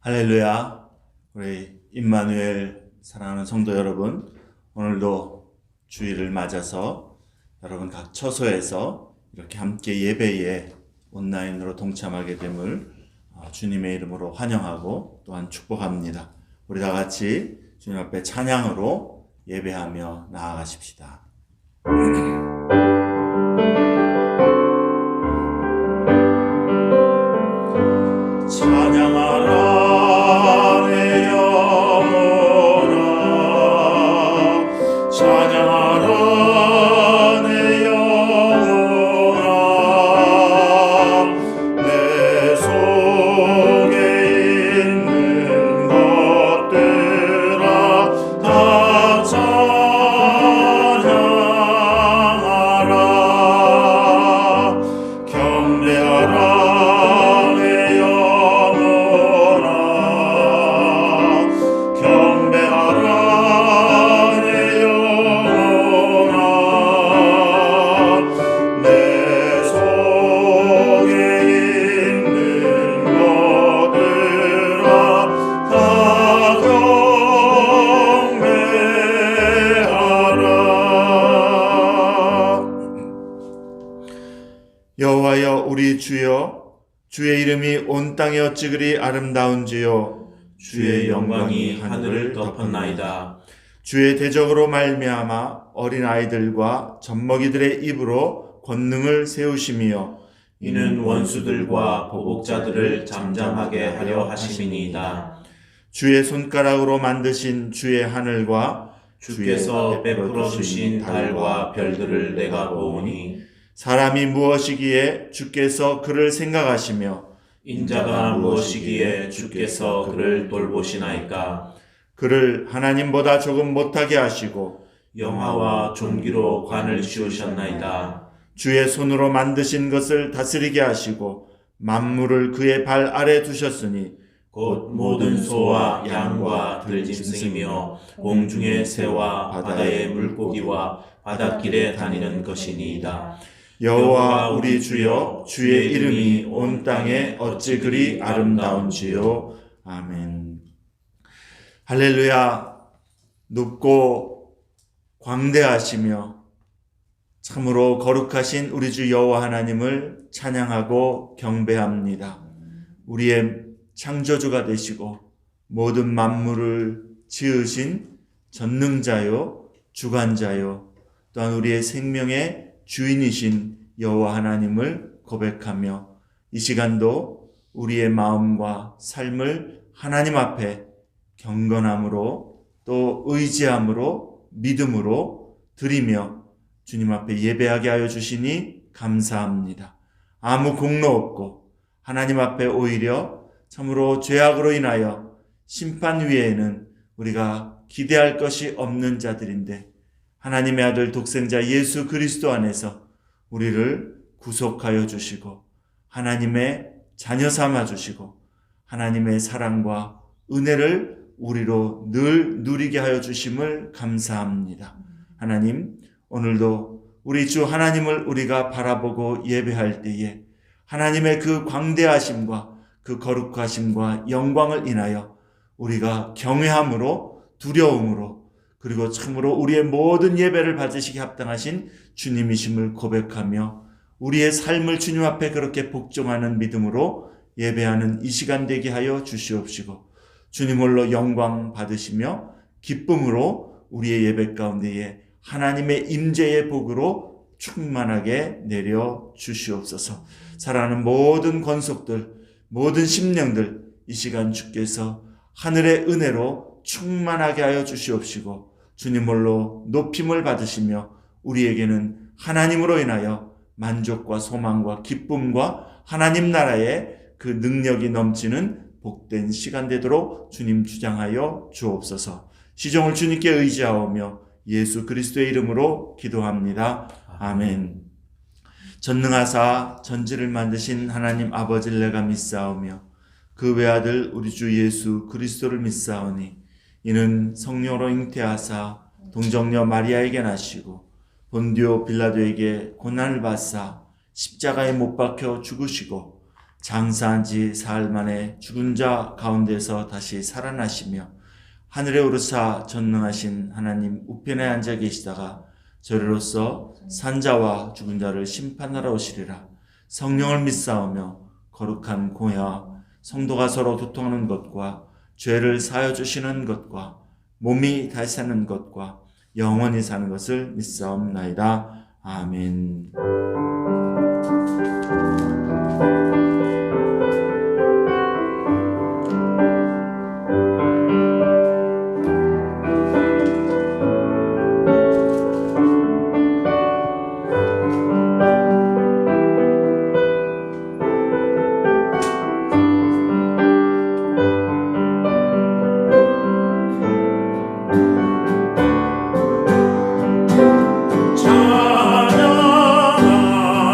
할렐루야. 우리 임마누엘 사랑하는 성도 여러분, 오늘도 주일을 맞아서 여러분 각 처소에서 이렇게 함께 예배에 온라인으로 동참하게 됨을 주님의 이름으로 환영하고 또한 축복합니다. 우리 다 같이 주님 앞에 찬양으로 예배하며 나아가십시다. 찬양하라 내 영혼아, 찬양하라 내 영혼아, 내 속에 있는 것들아 다 찬양하라. 경배하라 여호와여 우리 주여, 주의 이름이 온 땅에 어찌 그리 아름다운지요. 주의 영광이 하늘을 덮었나이다. 주의 대적으로 말미암아 어린 아이들과 젖먹이들의 입으로 권능을 세우심이요. 이는 원수들과 보복자들을 잠잠하게 하려 하심이니이다. 주의 손가락으로 만드신 주의 하늘과 주께서 베풀어 주신 달과 별들을 내가 보오니 사람이 무엇이기에 주께서 그를 생각하시며 인자가 무엇이기에 주께서 그를 돌보시나이까. 그를 하나님보다 조금 못하게 하시고 영화와 종기로 관을 씌우셨나이다. 주의 손으로 만드신 것을 다스리게 하시고 만물을 그의 발 아래 두셨으니 곧 모든 소와 양과 들짐승이며 공중의 새와 바다의 물고기와 바닷길에 다니는 것이니이다. 여호와 우리 주여, 주의 이름이 온 땅에 어찌 그리 아름다운지요. 아멘. 할렐루야. 높고 광대하시며 참으로 거룩하신 우리 주 여호와 하나님을 찬양하고 경배합니다. 우리의 창조주가 되시고 모든 만물을 지으신 전능자요 주관자요 또한 우리의 생명의 주인이신 여호와 하나님을 고백하며 이 시간도 우리의 마음과 삶을 하나님 앞에 경건함으로 또 의지함으로 믿음으로 드리며 주님 앞에 예배하게 하여 주시니 감사합니다. 아무 공로 없고 하나님 앞에 오히려 참으로 죄악으로 인하여 심판 위에는 우리가 기대할 것이 없는 자들인데 하나님의 아들 독생자 예수 그리스도 안에서 우리를 구속하여 주시고 하나님의 자녀 삼아 주시고 하나님의 사랑과 은혜를 우리로 늘 누리게 하여 주심을 감사합니다. 하나님, 오늘도 우리 주 하나님을 우리가 바라보고 예배할 때에 하나님의 그 광대하심과 그 거룩하심과 영광을 인하여 우리가 경외함으로 두려움으로 그리고 참으로 우리의 모든 예배를 받으시기 합당하신 주님이심을 고백하며 우리의 삶을 주님 앞에 그렇게 복종하는 믿음으로 예배하는 이 시간 되게 하여 주시옵시고 주님 홀로 영광 받으시며 기쁨으로 우리의 예배 가운데에 하나님의 임재의 복으로 충만하게 내려 주시옵소서. 사랑하는 모든 권속들, 모든 심령들 이 시간 주께서 하늘의 은혜로 충만하게 하여 주시옵시고 주님 홀로 높임을 받으시며 우리에게는 하나님으로 인하여 만족과 소망과 기쁨과 하나님 나라의 그 능력이 넘치는 복된 시간 되도록 주님 주장하여 주옵소서. 시종을 주님께 의지하오며 예수 그리스도의 이름으로 기도합니다. 아멘. 전능하사 전지를 만드신 하나님 아버지를 내가 믿사오며 그 외아들 우리 주 예수 그리스도를 믿사오니 이는 성령으로 잉태하사 동정녀 마리아에게 나시고 본디오 빌라도에게 고난을 받사 십자가에 못 박혀 죽으시고 장사한 지 사흘 만에 죽은 자 가운데서 다시 살아나시며 하늘에 오르사 전능하신 하나님 우편에 앉아 계시다가 저리로서 산자와 죽은 자를 심판하러 오시리라. 성령을 믿사오며 거룩한 공회와 성도가 서로 교통하는 것과 죄를 사하여 주시는 것과 몸이 다시 사는 것과 영원히 사는 것을 믿사옵나이다. 아멘.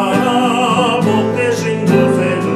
찬양하라 복되신 주 세주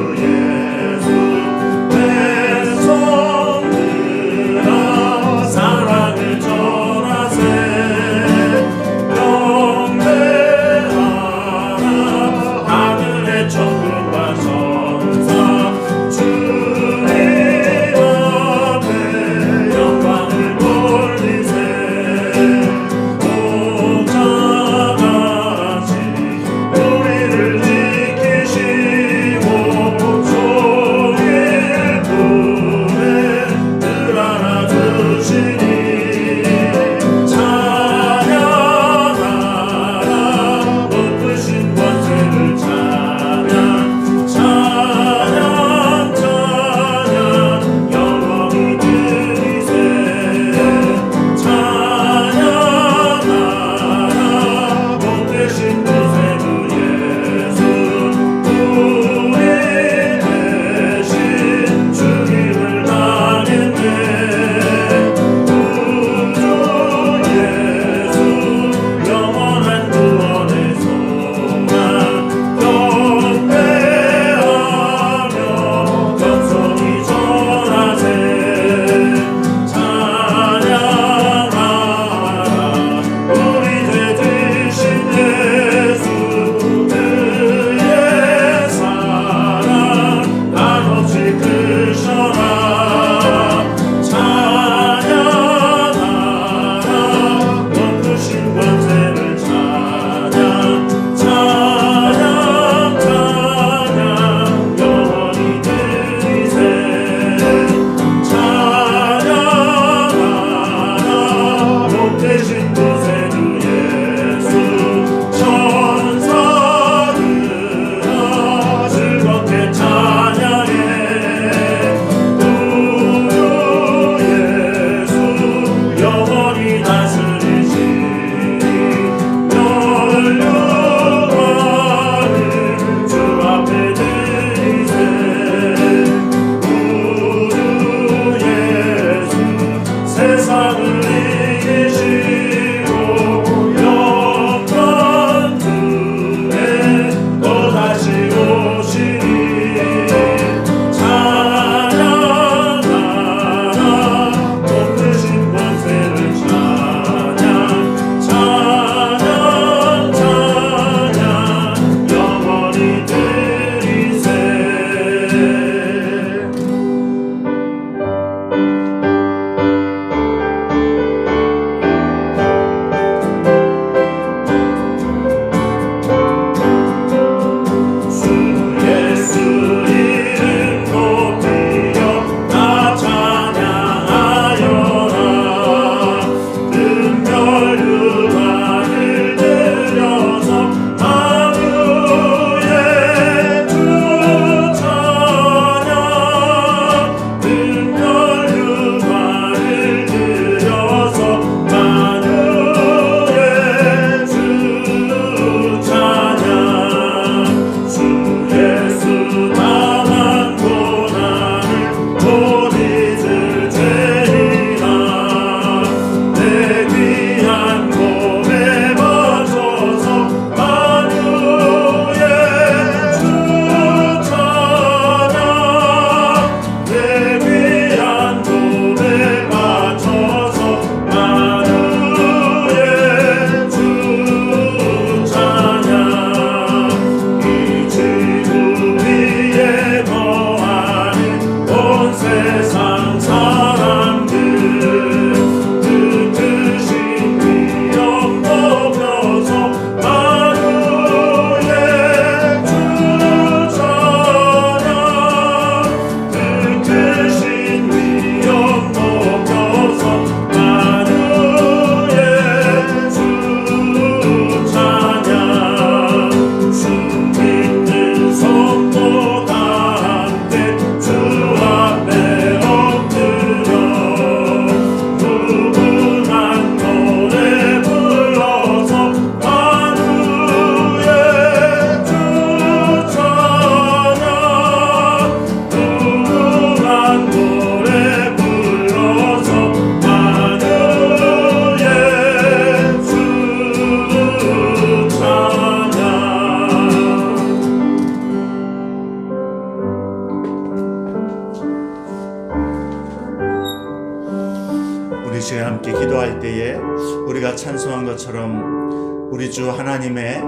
찬송한 것처럼 우리 주 하나님의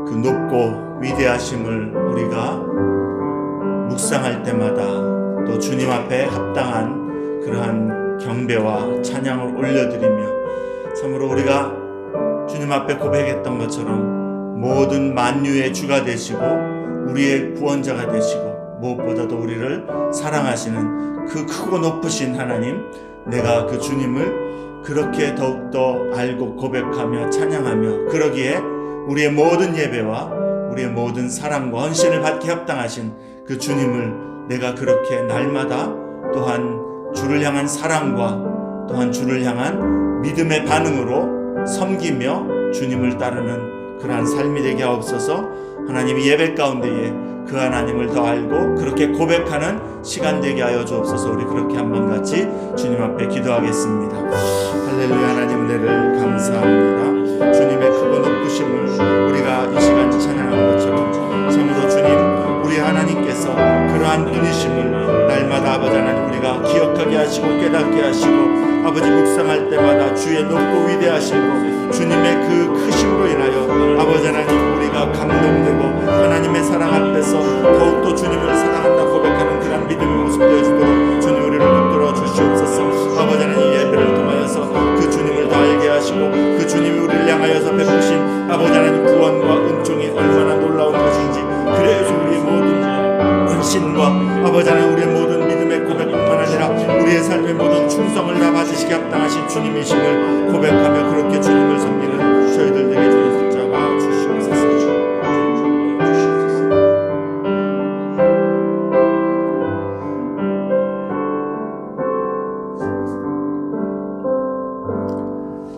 그 높고 위대하심을 우리가 묵상할 때마다 또 주님 앞에 합당한 그러한 경배와 찬양을 올려드리며 참으로 우리가 주님 앞에 고백했던 것처럼 모든 만유의 주가 되시고 우리의 구원자가 되시고 무엇보다도 우리를 사랑하시는 그 크고 높으신 하나님, 내가 그 주님을 그렇게 더욱더 알고 고백하며 찬양하며 그러기에 우리의 모든 예배와 우리의 모든 사랑과 헌신을 받기 합당하신 그 주님을 내가 그렇게 날마다 또한 주를 향한 사랑과 또한 주를 향한 믿음의 반응으로 섬기며 주님을 따르는 그러한 삶이 되게 하옵소서. 하나님이 예배 가운데에 그 하나님을 더 알고 그렇게 고백하는 시간 되게 하여 주옵소서. 우리 그렇게 한번 같이 주님 앞에 기도하겠습니다. 할렐루야. 하나님 은혜를 감사합니다. 주님의 크고 높으심을 우리가 이 시간 찬양한 것처럼 참으로 주님, 우리 하나님께서 그러한 분이심을 날마다 아버지 하나님 우리가 기억하게 하시고 깨닫게 하시고 아버지 묵상할 때마다 주의 높고 위대하심으로 주님의 그 크심으로 인하여 아버지 하나님 우리가 감동되고 하나님의 사랑 앞에서 더욱더 주님을 사랑한다 고백하는 그런 믿음의 모습 되어주도록 주님 우리를 붙들어 주시옵소서. 아버지 하나님 예배를 통하여서 그 주님을 더 알게 하시고 그 주님이 우리를 향하여서 베푸신 아버지 하나님 구원과 은총이 얼마나 놀라운 것인지, 그래서 우리의 모든 헌신과 아버지 하나님 우리의 모든 믿음의 고백뿐만 아니라 우리의 삶의 모든 충성을 다 받으시게 합당하신 주님이심을 고백하며 그렇게 주님을 섬기는 저희들 되게 주님 붙잡아 주시옵소서.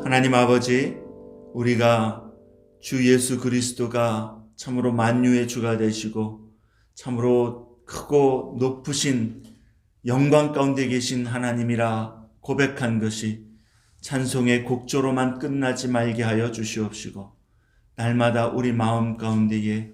하나님 아버지, 우리가 주 예수 그리스도가 참으로 만유의 주가 되시고 참으로 크고 높으신 영광 가운데 계신 하나님이라 고백한 것이 찬송의 곡조로만 끝나지 말게 하여 주시옵시고 날마다 우리 마음 가운데에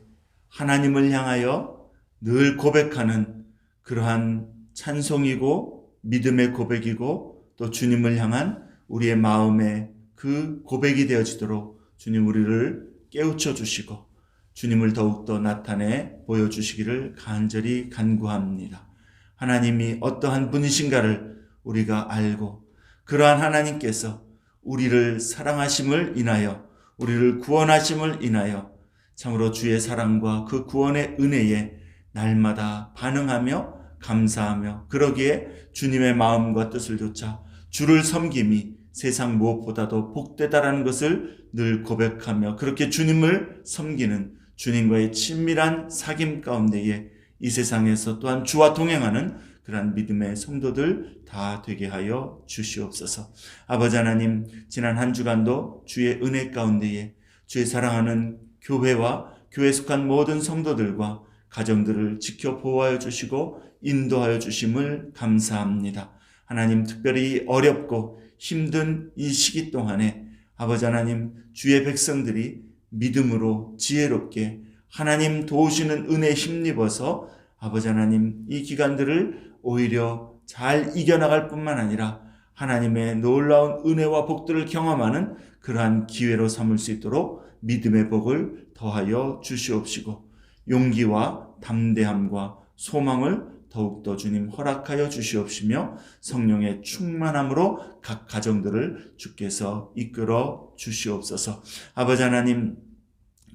하나님을 향하여 늘 고백하는 그러한 찬송이고 믿음의 고백이고 또 주님을 향한 우리의 마음의 그 고백이 되어지도록 주님 우리를 깨우쳐 주시고 주님을 더욱더 나타내 보여주시기를 간절히 간구합니다. 하나님이 어떠한 분이신가를 우리가 알고 그러한 하나님께서 우리를 사랑하심을 인하여 우리를 구원하심을 인하여 참으로 주의 사랑과 그 구원의 은혜에 날마다 반응하며 감사하며 그러기에 주님의 마음과 뜻을 좇아 주를 섬김이 세상 무엇보다도 복되다라는 것을 늘 고백하며 그렇게 주님을 섬기는 주님과의 친밀한 사귐 가운데에 이 세상에서 또한 주와 동행하는 그러한 믿음의 성도들 다 되게 하여 주시옵소서. 아버지 하나님, 지난 한 주간도 주의 은혜 가운데에 주의 사랑하는 교회와 교회에 속한 모든 성도들과 가정들을 지켜 보호하여 주시고 인도하여 주심을 감사합니다. 하나님, 특별히 어렵고 힘든 이 시기 동안에 아버지 하나님, 주의 백성들이 믿음으로 지혜롭게 하나님 도우시는 은혜에 힘입어서 아버지 하나님 이 기간들을 오히려 잘 이겨나갈 뿐만 아니라 하나님의 놀라운 은혜와 복들을 경험하는 그러한 기회로 삼을 수 있도록 믿음의 복을 더하여 주시옵시고 용기와 담대함과 소망을 더욱더 주님 허락하여 주시옵시며 성령의 충만함으로 각 가정들을 주께서 이끌어 주시옵소서. 아버지 하나님,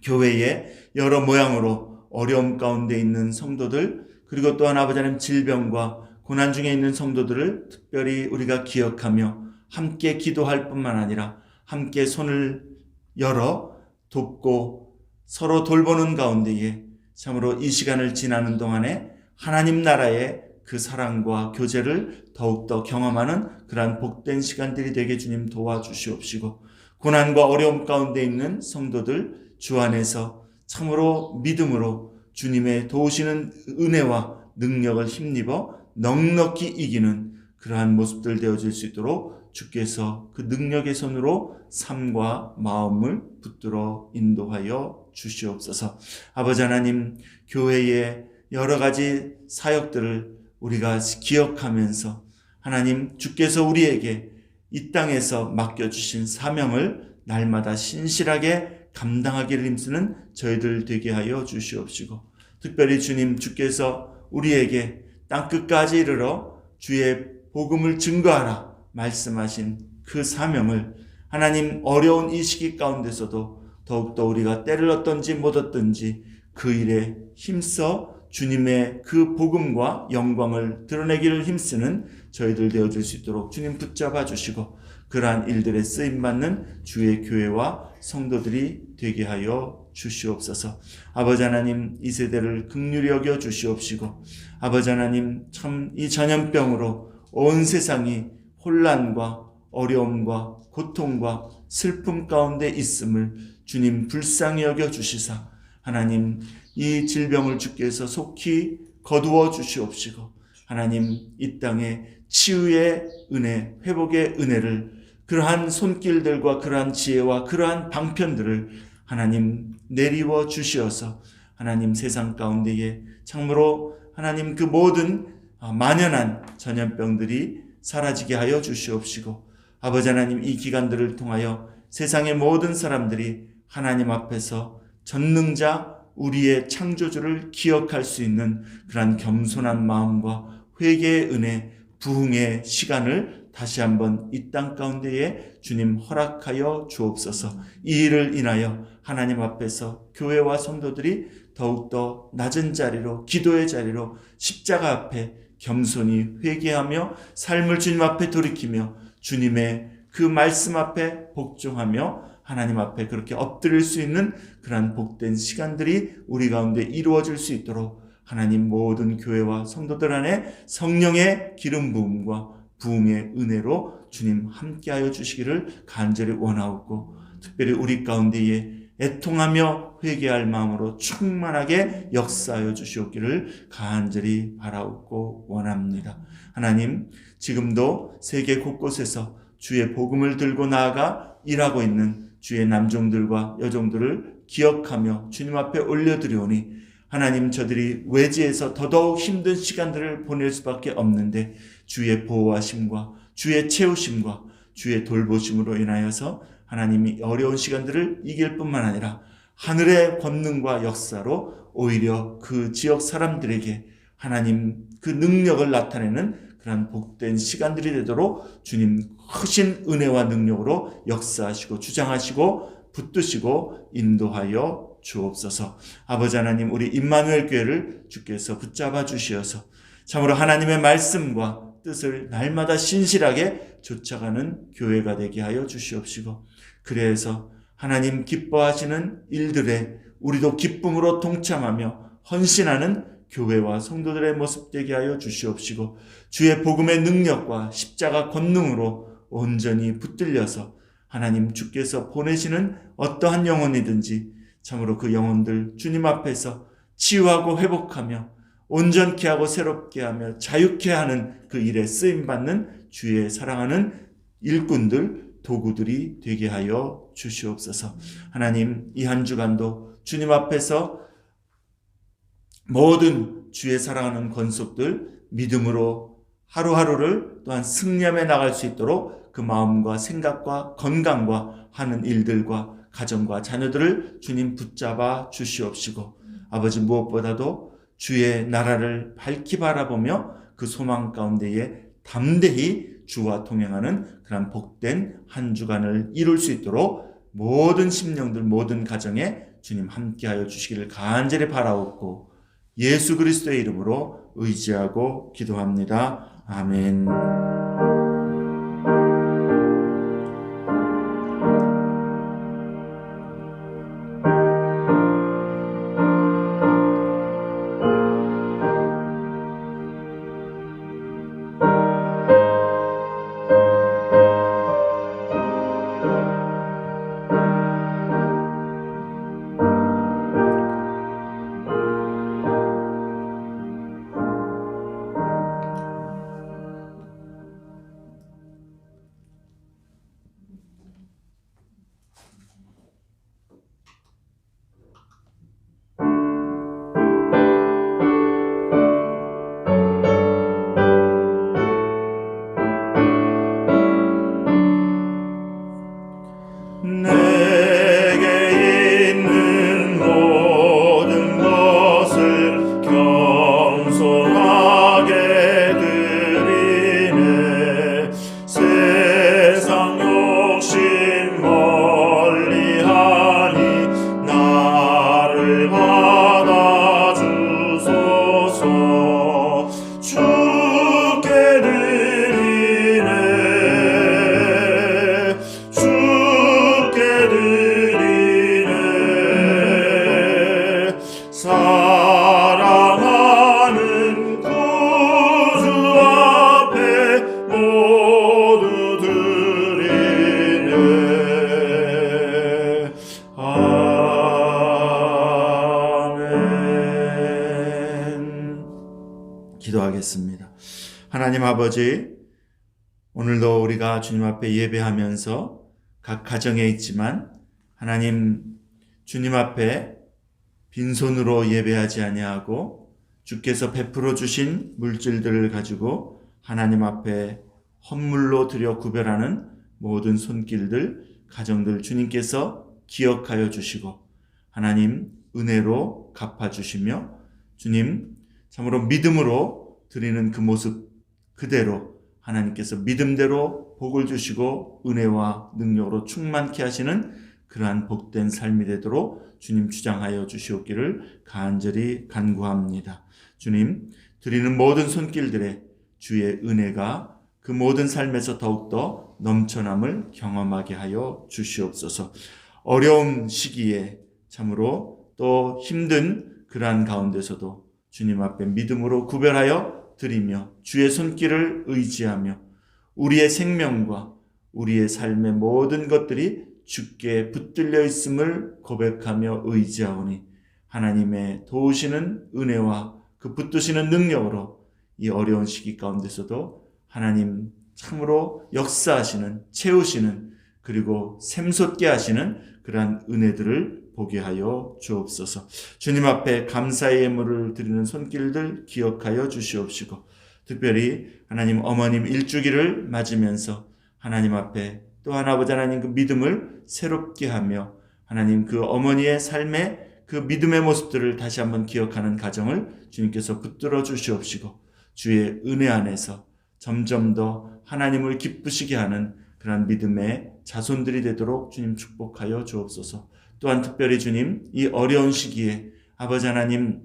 교회에 여러 모양으로 어려움 가운데 있는 성도들, 그리고 또한 아버지 하나님 질병과 고난 중에 있는 성도들을 특별히 우리가 기억하며 함께 기도할 뿐만 아니라 함께 손을 열어 돕고 서로 돌보는 가운데에 참으로 이 시간을 지나는 동안에 하나님 나라의 그 사랑과 교제를 더욱더 경험하는 그러한 복된 시간들이 되게 주님 도와주시옵시고 고난과 어려움 가운데 있는 성도들 주 안에서 참으로 믿음으로 주님의 도우시는 은혜와 능력을 힘입어 넉넉히 이기는 그러한 모습들 되어질 수 있도록 주께서 그 능력의 손으로 삶과 마음을 붙들어 인도하여 주시옵소서. 아버지 하나님, 교회의 여러 가지 사역들을 우리가 기억하면서 하나님 주께서 우리에게 이 땅에서 맡겨주신 사명을 날마다 신실하게 감당하기를 힘쓰는 저희들 되게 하여 주시옵시고, 특별히 주님, 주께서 우리에게 땅끝까지 이르러 주의 복음을 증거하라 말씀하신 그 사명을 하나님, 어려운 이 시기 가운데서도 더욱더 우리가 때를 얻든지 못 얻든지 그 일에 힘써 주님의 그 복음과 영광을 드러내기를 힘쓰는 저희들 되어줄 수 있도록 주님 붙잡아 주시고, 그러한 일들에 쓰임받는 주의 교회와 성도들이 되게 하여 주시옵소서. 아버지 하나님, 이 세대를 긍휼히 여겨 주시옵시고, 아버지 하나님, 참 이 전염병으로 온 세상이 혼란과 어려움과 고통과 슬픔 가운데 있음을 주님 불쌍히 여겨 주시사, 하나님, 이 질병을 주께서 속히 거두어 주시옵시고, 하나님, 이 땅에 치유의 은혜, 회복의 은혜를, 그러한 손길들과 그러한 지혜와 그러한 방편들을 하나님 내리워 주시어서 하나님, 세상 가운데에 참으로 하나님 그 모든 만연한 전염병들이 사라지게 하여 주시옵시고, 아버지 하나님, 이 기간들을 통하여 세상의 모든 사람들이 하나님 앞에서 전능자 우리의 창조주를 기억할 수 있는 그러한 겸손한 마음과 회개의 은혜, 부흥의 시간을 다시 한번 이 땅 가운데에 주님 허락하여 주옵소서. 이 일을 인하여 하나님 앞에서 교회와 성도들이 더욱더 낮은 자리로, 기도의 자리로, 십자가 앞에 겸손히 회개하며 삶을 주님 앞에 돌이키며 주님의 그 말씀 앞에 복종하며 하나님 앞에 그렇게 엎드릴 수 있는 그러한 복된 시간들이 우리 가운데 이루어질 수 있도록 하나님, 모든 교회와 성도들 안에 성령의 기름 부음과 부흥의 은혜로 주님 함께하여 주시기를 간절히 원하옵고, 특별히 우리 가운데에 애통하며 회개할 마음으로 충만하게 역사하여 주시옵기를 간절히 바라옵고 원합니다. 하나님, 지금도 세계 곳곳에서 주의 복음을 들고 나아가 일하고 있는 주의 남종들과 여종들을 기억하며 주님 앞에 올려드리오니, 하나님, 저들이 외지에서 더더욱 힘든 시간들을 보낼 수밖에 없는데 주의 보호하심과 주의 채우심과 주의 돌보심으로 인하여서 하나님이 어려운 시간들을 이길 뿐만 아니라 하늘의 권능과 역사로 오히려 그 지역 사람들에게 하나님 그 능력을 나타내는 그런 복된 시간들이 되도록 주님 크신 은혜와 능력으로 역사하시고 주장하시고 붙드시고 인도하여 주옵소서. 아버지 하나님, 우리 임마누엘 교회를 주께서 붙잡아 주시어서 참으로 하나님의 말씀과 뜻을 날마다 신실하게 쫓아가는 교회가 되게 하여 주시옵시고, 그래서 하나님 기뻐하시는 일들에 우리도 기쁨으로 동참하며 헌신하는 교회와 성도들의 모습 되게 하여 주시옵시고, 주의 복음의 능력과 십자가 권능으로 온전히 붙들려서 하나님 주께서 보내시는 어떠한 영혼이든지 참으로 그 영혼들 주님 앞에서 치유하고 회복하며 온전케 하고 새롭게 하며 자유케 하는 그 일에 쓰임받는 주의 사랑하는 일꾼들, 도구들이 되게 하여 주시옵소서. 하나님, 이 한 주간도 주님 앞에서 모든 주의 사랑하는 권속들 믿음으로 하루하루를 또한 승리하며 나갈 수 있도록 그 마음과 생각과 건강과 하는 일들과 가정과 자녀들을 주님 붙잡아 주시옵시고, 아버지, 무엇보다도 주의 나라를 밝히 바라보며 그 소망 가운데에 담대히 주와 동행하는 그런 복된 한 주간을 이룰 수 있도록 모든 심령들, 모든 가정에 주님 함께하여 주시기를 간절히 바라옵고 예수 그리스도의 이름으로 의지하고 기도합니다. 아멘. 기도하겠습니다. 하나님 아버지, 오늘도 우리가 주님 앞에 예배하면서 각 가정에 있지만 하나님 주님 앞에 빈손으로 예배하지 아니하고 주께서 베풀어 주신 물질들을 가지고 하나님 앞에 헌물로 드려 구별하는 모든 손길들, 가정들 주님께서 기억하여 주시고 하나님 은혜로 갚아주시며 주님 참으로 믿음으로 드리는 그 모습 그대로 하나님께서 믿음대로 복을 주시고 은혜와 능력으로 충만케 하시는 그러한 복된 삶이 되도록 주님 주장하여 주시옵기를 간절히 간구합니다. 주님, 드리는 모든 손길들에 주의 은혜가 그 모든 삶에서 더욱더 넘쳐남을 경험하게 하여 주시옵소서. 어려운 시기에 참으로 또 힘든 그러한 가운데서도 주님 앞에 믿음으로 구별하여 드리며 주의 손길을 의지하며 우리의 생명과 우리의 삶의 모든 것들이 주께 붙들려 있음을 고백하며 의지하오니 하나님의 도우시는 은혜와 그 붙드시는 능력으로 이 어려운 시기 가운데서도 하나님 참으로 역사하시는, 채우시는, 그리고 샘솟게 하시는 그러한 은혜들을 보게 하여 주옵소서. 주님 앞에 감사의 예물을 드리는 손길들 기억하여 주시옵시고 특별히 하나님 어머님 일주기를 맞으면서 하나님 앞에 또한 아버지 하나님 그 믿음을 새롭게 하며 하나님 그 어머니의 삶의 그 믿음의 모습들을 다시 한번 기억하는 가정을 주님께서 붙들어 주시옵시고 주의 은혜 안에서 점점 더 하나님을 기쁘시게 하는 그러한 믿음의 자손들이 되도록 주님 축복하여 주옵소서. 또한 특별히 주님 이 어려운 시기에 아버지 하나님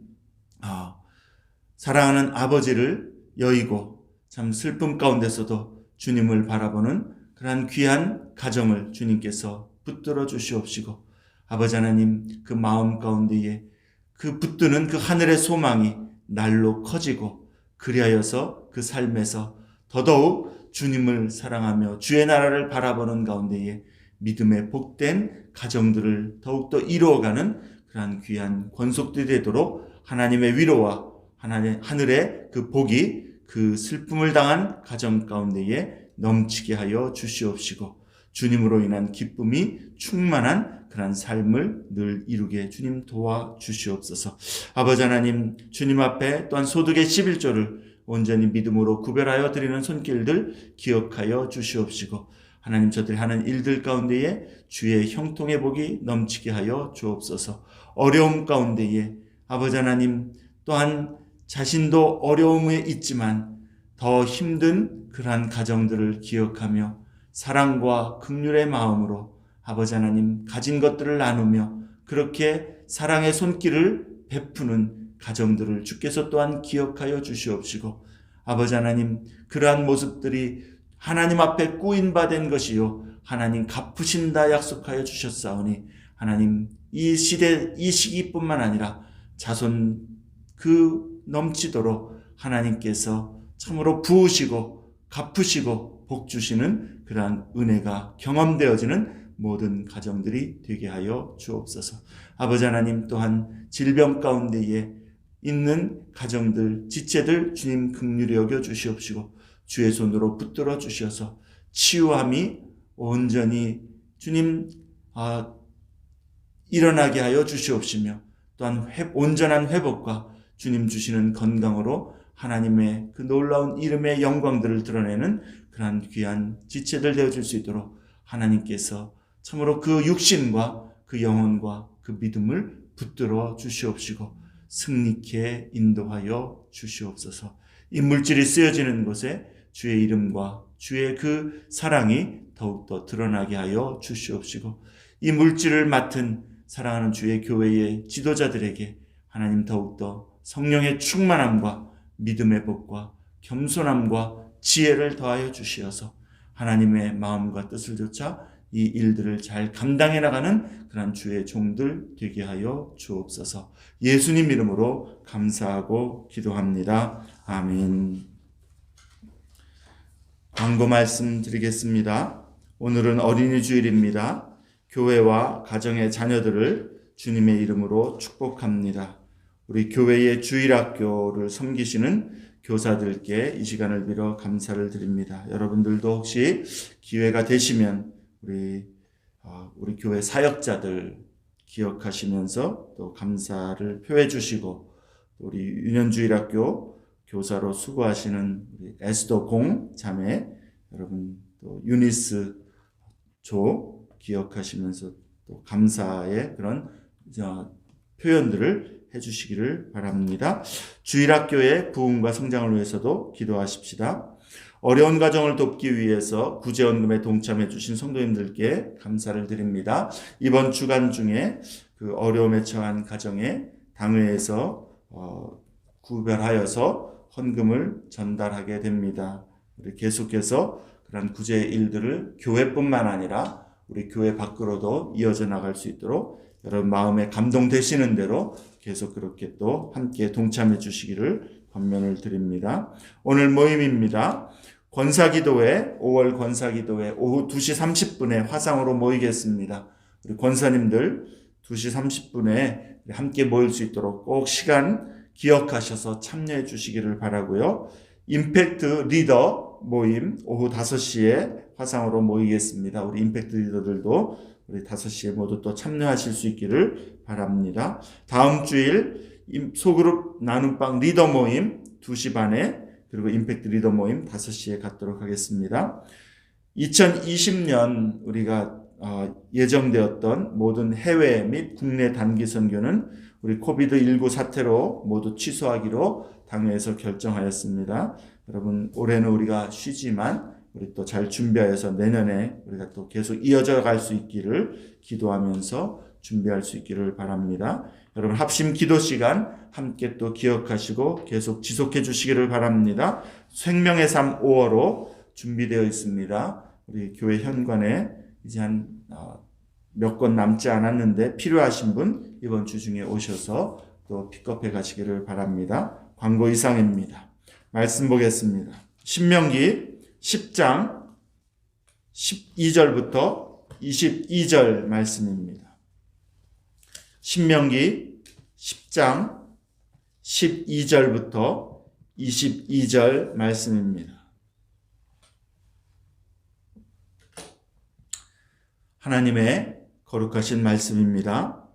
사랑하는 아버지를 여의고 참 슬픔 가운데서도 주님을 바라보는 그러한 귀한 가정을 주님께서 붙들어 주시옵시고 아버지 하나님 그 마음 가운데에 그 붙드는 그 하늘의 소망이 날로 커지고 그리하여서 그 삶에서 더더욱 주님을 사랑하며 주의 나라를 바라보는 가운데에 믿음의 복된 가정들을 더욱더 이루어가는 그러한 귀한 권속들이 되도록 하나님의 위로와 하늘의 그 복이 그 슬픔을 당한 가정 가운데에 넘치게 하여 주시옵시고 주님으로 인한 기쁨이 충만한 그러한 삶을 늘 이루게 주님 도와주시옵소서. 아버지 하나님 주님 앞에 또한 소득의 11조를 온전히 믿음으로 구별하여 드리는 손길들 기억하여 주시옵시고 하나님 저들이 하는 일들 가운데에 주의 형통의 복이 넘치게 하여 주옵소서. 어려움 가운데에 아버지 하나님 또한 자신도 어려움에 있지만 더 힘든 그러한 가정들을 기억하며 사랑과 긍휼의 마음으로 아버지 하나님 가진 것들을 나누며 그렇게 사랑의 손길을 베푸는 가정들을 주께서 또한 기억하여 주시옵시고 아버지 하나님 그러한 모습들이 하나님 앞에 꾸인바된 것이요 하나님 갚으신다 약속하여 주셨사오니 하나님 이 시대 이 시기뿐만 아니라 자손 그 넘치도록 하나님께서 참으로 부으시고 갚으시고 복 주시는 그러한 은혜가 경험되어지는 모든 가정들이 되게 하여 주옵소서. 아버지 하나님 또한 질병 가운데에 있는 가정들, 지체들 주님 긍휼히 여겨 주시옵시고 주의 손으로 붙들어 주셔서 치유함이 온전히 주님 일어나게 하여 주시옵시며 또한 온전한 회복과 주님 주시는 건강으로 하나님의 그 놀라운 이름의 영광들을 드러내는 그러한 귀한 지체들 되어줄 수 있도록 하나님께서 참으로 그 육신과 그 영혼과 그 믿음을 붙들어 주시옵시고 승리케 인도하여 주시옵소서. 이 물질이 쓰여지는 곳에 주의 이름과 주의 그 사랑이 더욱더 드러나게 하여 주시옵시고 이 물질을 맡은 사랑하는 주의 교회의 지도자들에게 하나님 더욱더 성령의 충만함과 믿음의 복과 겸손함과 지혜를 더하여 주시어서 하나님의 마음과 뜻을 좇아 이 일들을 잘 감당해 나가는 그런 주의 종들 되게 하여 주옵소서. 예수님 이름으로 감사하고 기도합니다. 아멘. 광고 말씀 드리겠습니다. 오늘은 어린이 주일입니다. 교회와 가정의 자녀들을 주님의 이름으로 축복합니다. 우리 교회의 주일학교를 섬기시는 교사들께 이 시간을 빌어 감사를 드립니다. 여러분들도 혹시 기회가 되시면 우리 교회 사역자들 기억하시면서 또 감사를 표해 주시고, 우리 유년주일학교 교사로 수고하시는 우리 에스더 공 자매 여러분, 또 유니스 조 기억하시면서 또 감사의 그런 표현들을 해주시기를 바랍니다. 주일학교의 부흥과 성장을 위해서도 기도하십시다. 어려운 가정을 돕기 위해서 구제원금에 동참해 주신 성도님들께 감사를 드립니다. 이번 주간 중에 그 어려움에 처한 가정에 당회에서 구별하여서 헌금을 전달하게 됩니다. 우리 계속해서 그런 구제 일들을 교회뿐만 아니라 우리 교회 밖으로도 이어져 나갈 수 있도록 여러분 마음에 감동되시는 대로 계속 그렇게 또 함께 동참해 주시기를 권면을 드립니다. 오늘 모임입니다. 권사기도회 5월 권사기도회 오후 2시 30분에 화상으로 모이겠습니다. 우리 권사님들 2시 30분에 함께 모일 수 있도록 꼭 시간 기억하셔서 참여해 주시기를 바라고요. 임팩트 리더 모임 오후 5시에 화상으로 모이겠습니다. 우리 임팩트 리더들도 우리 5시에 모두 또 참여하실 수 있기를 바랍니다. 다음 주일 소그룹 나눔방 리더 모임 2시 반에, 그리고 임팩트 리더 모임 5시에 갖도록 하겠습니다. 2020년 우리가 예정되었던 모든 해외 및 국내 단기 선교는 우리 코비드19 사태로 모두 취소하기로 당회에서 결정하였습니다. 여러분, 올해는 우리가 쉬지만 우리 또 잘 준비하여서 내년에 우리가 또 계속 이어져 갈 수 있기를 기도하면서 준비할 수 있기를 바랍니다. 여러분, 합심 기도 시간 함께 또 기억하시고 계속 지속해 주시기를 바랍니다. 생명의 삶 5월호 준비되어 있습니다. 우리 교회 현관에 이제 한 몇 권 남지 않았는데 필요하신 분 이번 주 중에 오셔서 또 픽업해 가시기를 바랍니다. 광고 이상입니다. 말씀 보겠습니다. 신명기 10장 12절부터 22절 말씀입니다. 신명기 10장 12절부터 22절 말씀입니다. 하나님의 거룩하신 말씀입니다.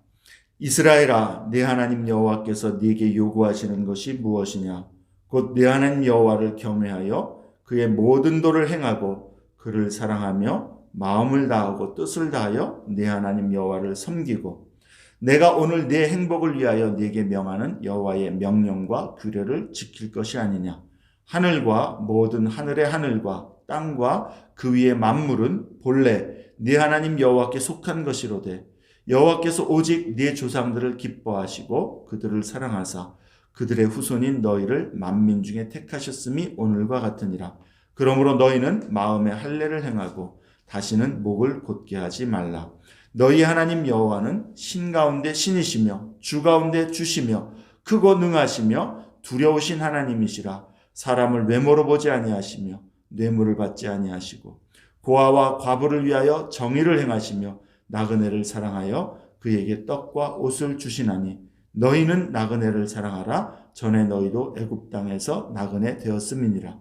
이스라엘아, 네 하나님 여호와께서 네게 요구하시는 것이 무엇이냐? 곧 네 하나님 여호와를 경외하여 그의 모든 도를 행하고 그를 사랑하며 마음을 다하고 뜻을 다하여 네 하나님 여호와를 섬기고, 내가 오늘 네 행복을 위하여 네게 명하는 여호와의 명령과 규례를 지킬 것이 아니냐? 하늘과 모든 하늘의 하늘과 땅과 그 위의 만물은 본래 네 하나님 여호와께 속한 것이로되, 여호와께서 오직 네 조상들을 기뻐하시고 그들을 사랑하사 그들의 후손인 너희를 만민 중에 택하셨음이 오늘과 같으니라. 그러므로 너희는 마음에 할례를 행하고 다시는 목을 곧게 하지 말라. 너희 하나님 여호와는 신 가운데 신이시며 주 가운데 주시며 크고 능하시며 두려우신 하나님이시라. 사람을 외모로 보지 아니하시며 뇌물을 받지 아니하시고 고아와 과부를 위하여 정의를 행하시며 나그네를 사랑하여 그에게 떡과 옷을 주시나니, 너희는 나그네를 사랑하라. 전에 너희도 애굽 땅에서 나그네 되었음이니라.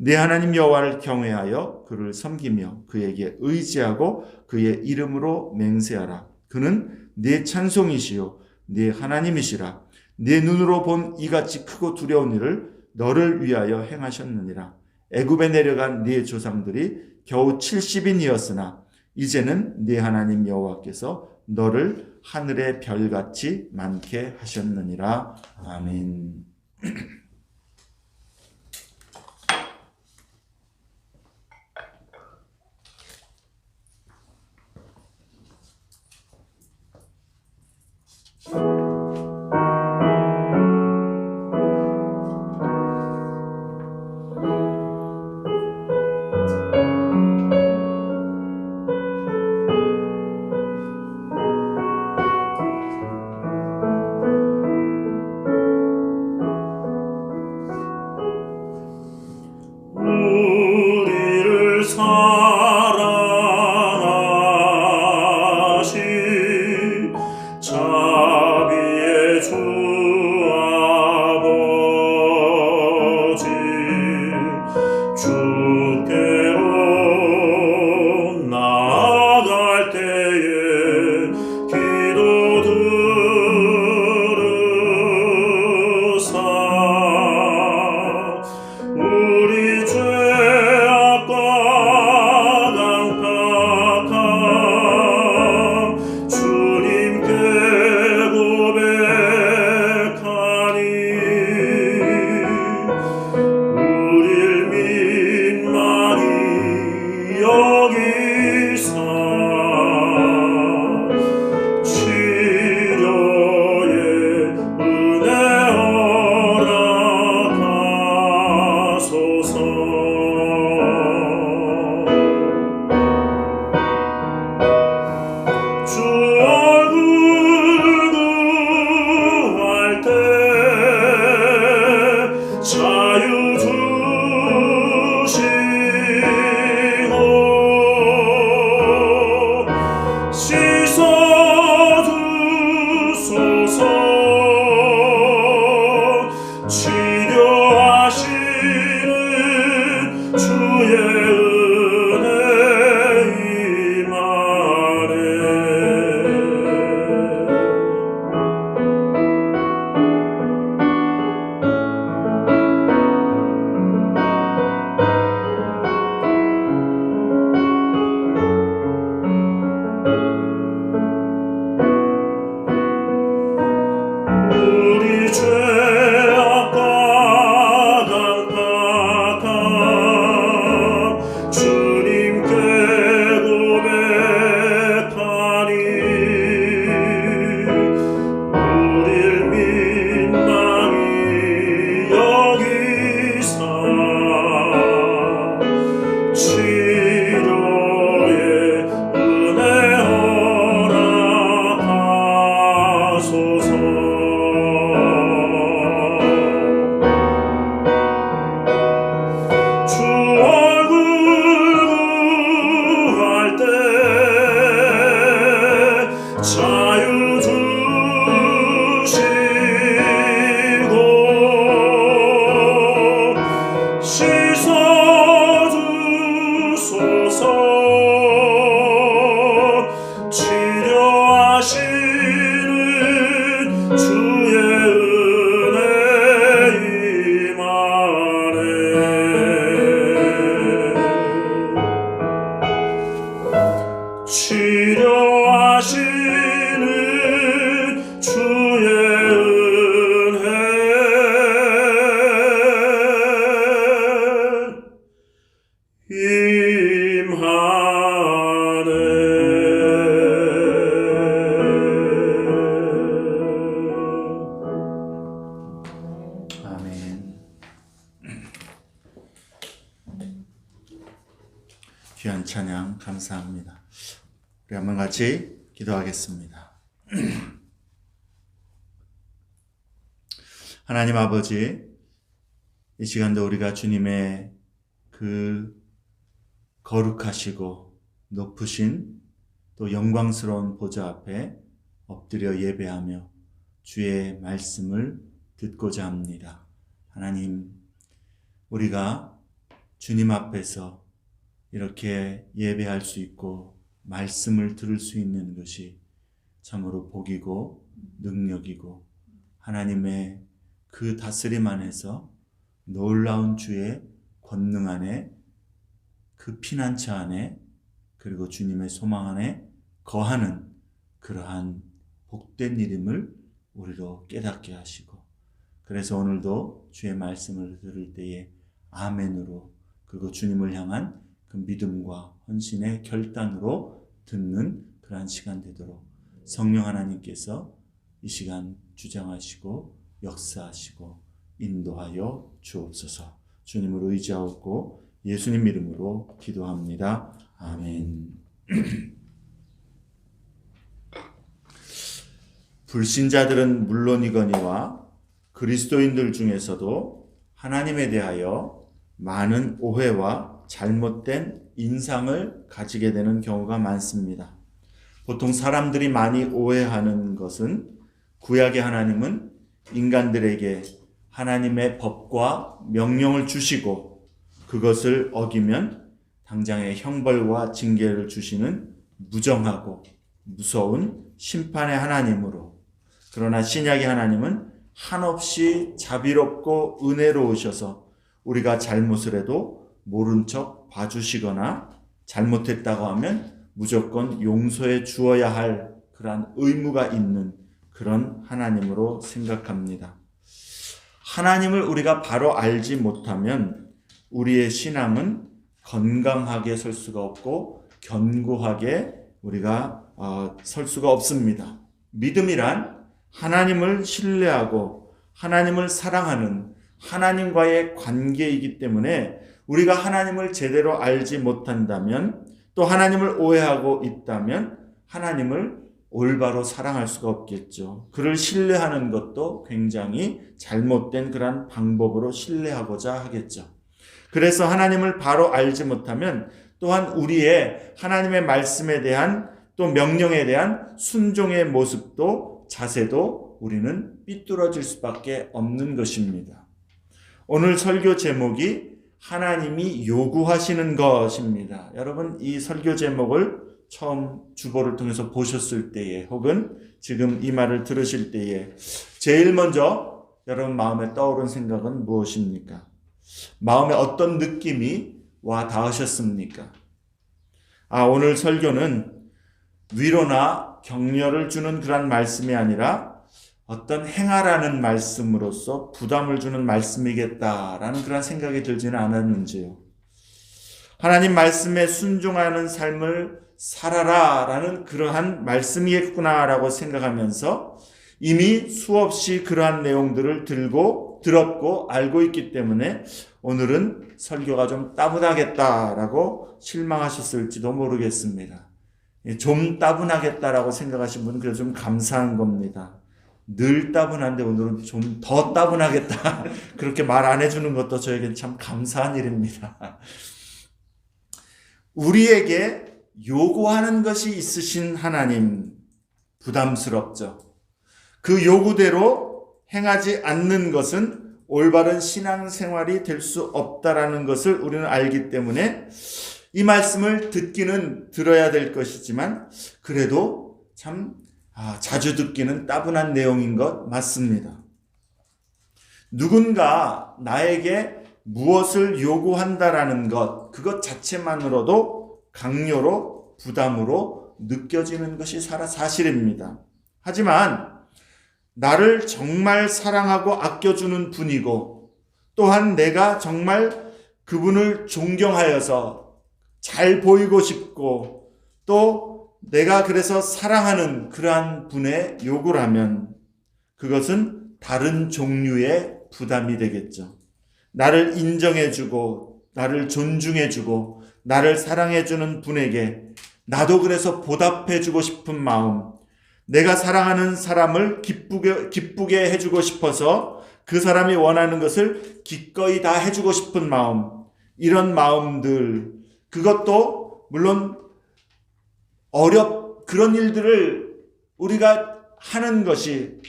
네 하나님 여호와를 경외하여 그를 섬기며 그에게 의지하고 그의 이름으로 맹세하라. 그는 네 찬송이시요 네 하나님이시라. 네 눈으로 본 이같이 크고 두려운 일을 너를 위하여 행하셨느니라. 애굽에 내려간 네 조상들이 겨우 70인이었으나 이제는 네 하나님 여호와께서 너를 하늘의 별같이 많게 하셨느니라. 아멘. 죄악과 강팍함 주님께 고백하니 우릴 민망히 여기사 치료의 은혜 허락하소서. 주 얼굴 구할 때 자유 주시고 씻어 주소서. 치료하시는 주의 은혜 임하네. 치료하시는 주의 은혜 임하네. 아멘. 귀한 찬양 감사합니다. 우리 한번 같이 기도하겠습니다. 하나님 아버지, 이 시간도 우리가 주님의 그 거룩하시고 높으신 또 영광스러운 보좌 앞에 엎드려 예배하며 주의 말씀을 듣고자 합니다. 하나님, 우리가 주님 앞에서 이렇게 예배할 수 있고 말씀을 들을 수 있는 것이 참으로 복이고 능력이고 하나님의 그 다스림 안에서 놀라운 주의 권능 안에 그 피난처 안에 그리고 주님의 소망 안에 거하는 그러한 복된 일임을 우리로 깨닫게 하시고, 그래서 오늘도 주의 말씀을 들을 때에 아멘으로, 그리고 주님을 향한 그 믿음과 헌신의 결단으로 듣는 그러한 시간 되도록 성령 하나님께서 이 시간 주장하시고 역사하시고 인도하여 주옵소서. 주님을 의지하고 예수님 이름으로 기도합니다. 아멘. 불신자들은 물론이거니와 그리스도인들 중에서도 하나님에 대하여 많은 오해와 잘못된 인상을 가지게 되는 경우가 많습니다. 보통 사람들이 많이 오해하는 것은 구약의 하나님은 인간들에게 하나님의 법과 명령을 주시고 그것을 어기면 당장의 형벌과 징계를 주시는 무정하고 무서운 심판의 하나님으로, 그러나 신약의 하나님은 한없이 자비롭고 은혜로우셔서 우리가 잘못을 해도 모른 척 봐주시거나 잘못했다고 하면 무조건 용서해 주어야 할 그러한 의무가 있는 그런 하나님으로 생각합니다. 하나님을 우리가 바로 알지 못하면 우리의 신앙은 건강하게 설 수가 없고 견고하게 우리가 설 수가 없습니다. 믿음이란 하나님을 신뢰하고 하나님을 사랑하는 하나님과의 관계이기 때문에 우리가 하나님을 제대로 알지 못한다면, 또 하나님을 오해하고 있다면 하나님을 올바로 사랑할 수가 없겠죠. 그를 신뢰하는 것도 굉장히 잘못된 그런 방법으로 신뢰하고자 하겠죠. 그래서 하나님을 바로 알지 못하면 또한 우리의 하나님의 말씀에 대한 또 명령에 대한 순종의 모습도 자세도 우리는 삐뚤어질 수밖에 없는 것입니다. 오늘 설교 제목이 하나님이 요구하시는 것입니다. 여러분, 이 설교 제목을 처음 주보를 통해서 보셨을 때에 혹은 지금 이 말을 들으실 때에 제일 먼저 여러분 마음에 떠오른 생각은 무엇입니까? 마음에 어떤 느낌이 와 닿으셨습니까? 오늘 설교는 위로나 격려를 주는 그런 말씀이 아니라 어떤 행하라는 말씀으로서 부담을 주는 말씀이겠다라는 그런 생각이 들지는 않았는지요. 하나님 말씀에 순종하는 삶을 살아라라는 그러한 말씀이겠구나라고 생각하면서 이미 수없이 그러한 내용들을 들었고 알고 있기 때문에 오늘은 설교가 좀 따분하겠다라고 실망하셨을지도 모르겠습니다. 좀 따분하겠다라고 생각하신 분은 그래서 좀 감사한 겁니다. 늘 따분한데 오늘은 좀 더 따분하겠다 그렇게 말 안 해주는 것도 저에겐 참 감사한 일입니다. 우리에게 요구하는 것이 있으신 하나님, 부담스럽죠. 그 요구대로 행하지 않는 것은 올바른 신앙생활이 될 수 없다라는 것을 우리는 알기 때문에 이 말씀을 듣기는 들어야 될 것이지만 그래도 참 자주 듣기는 따분한 내용인 것 맞습니다. 누군가 나에게 무엇을 요구한다라는 것, 그것 자체만으로도 강요로, 부담으로 느껴지는 것이 사실입니다. 하지만 나를 정말 사랑하고 아껴주는 분이고 또한 내가 정말 그분을 존경하여서 잘 보이고 싶고 또 내가 그래서 사랑하는 그러한 분의 요구라면 그것은 다른 종류의 부담이 되겠죠. 나를 인정해주고 나를 존중해주고 나를 사랑해주는 분에게 나도 그래서 보답해주고 싶은 마음, 내가 사랑하는 사람을 기쁘게 해주고 싶어서 그 사람이 원하는 것을 기꺼이 다 해주고 싶은 마음, 이런 마음들, 그것도 물론 그런 일들을 우리가 하는 것이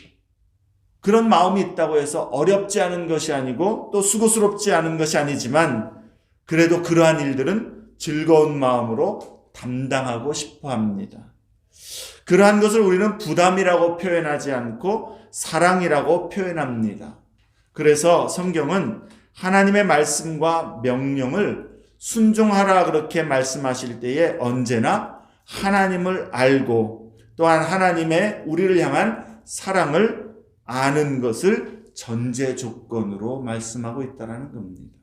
그런 마음이 있다고 해서 어렵지 않은 것이 아니고 또 수고스럽지 않은 것이 아니지만 그래도 그러한 일들은 즐거운 마음으로 담당하고 싶어 합니다. 그러한 것을 우리는 부담이라고 표현하지 않고 사랑이라고 표현합니다. 그래서 성경은 하나님의 말씀과 명령을 순종하라 그렇게 말씀하실 때에 언제나 하나님을 알고 또한 하나님의 우리를 향한 사랑을 아는 것을 전제 조건으로 말씀하고 있다는 겁니다.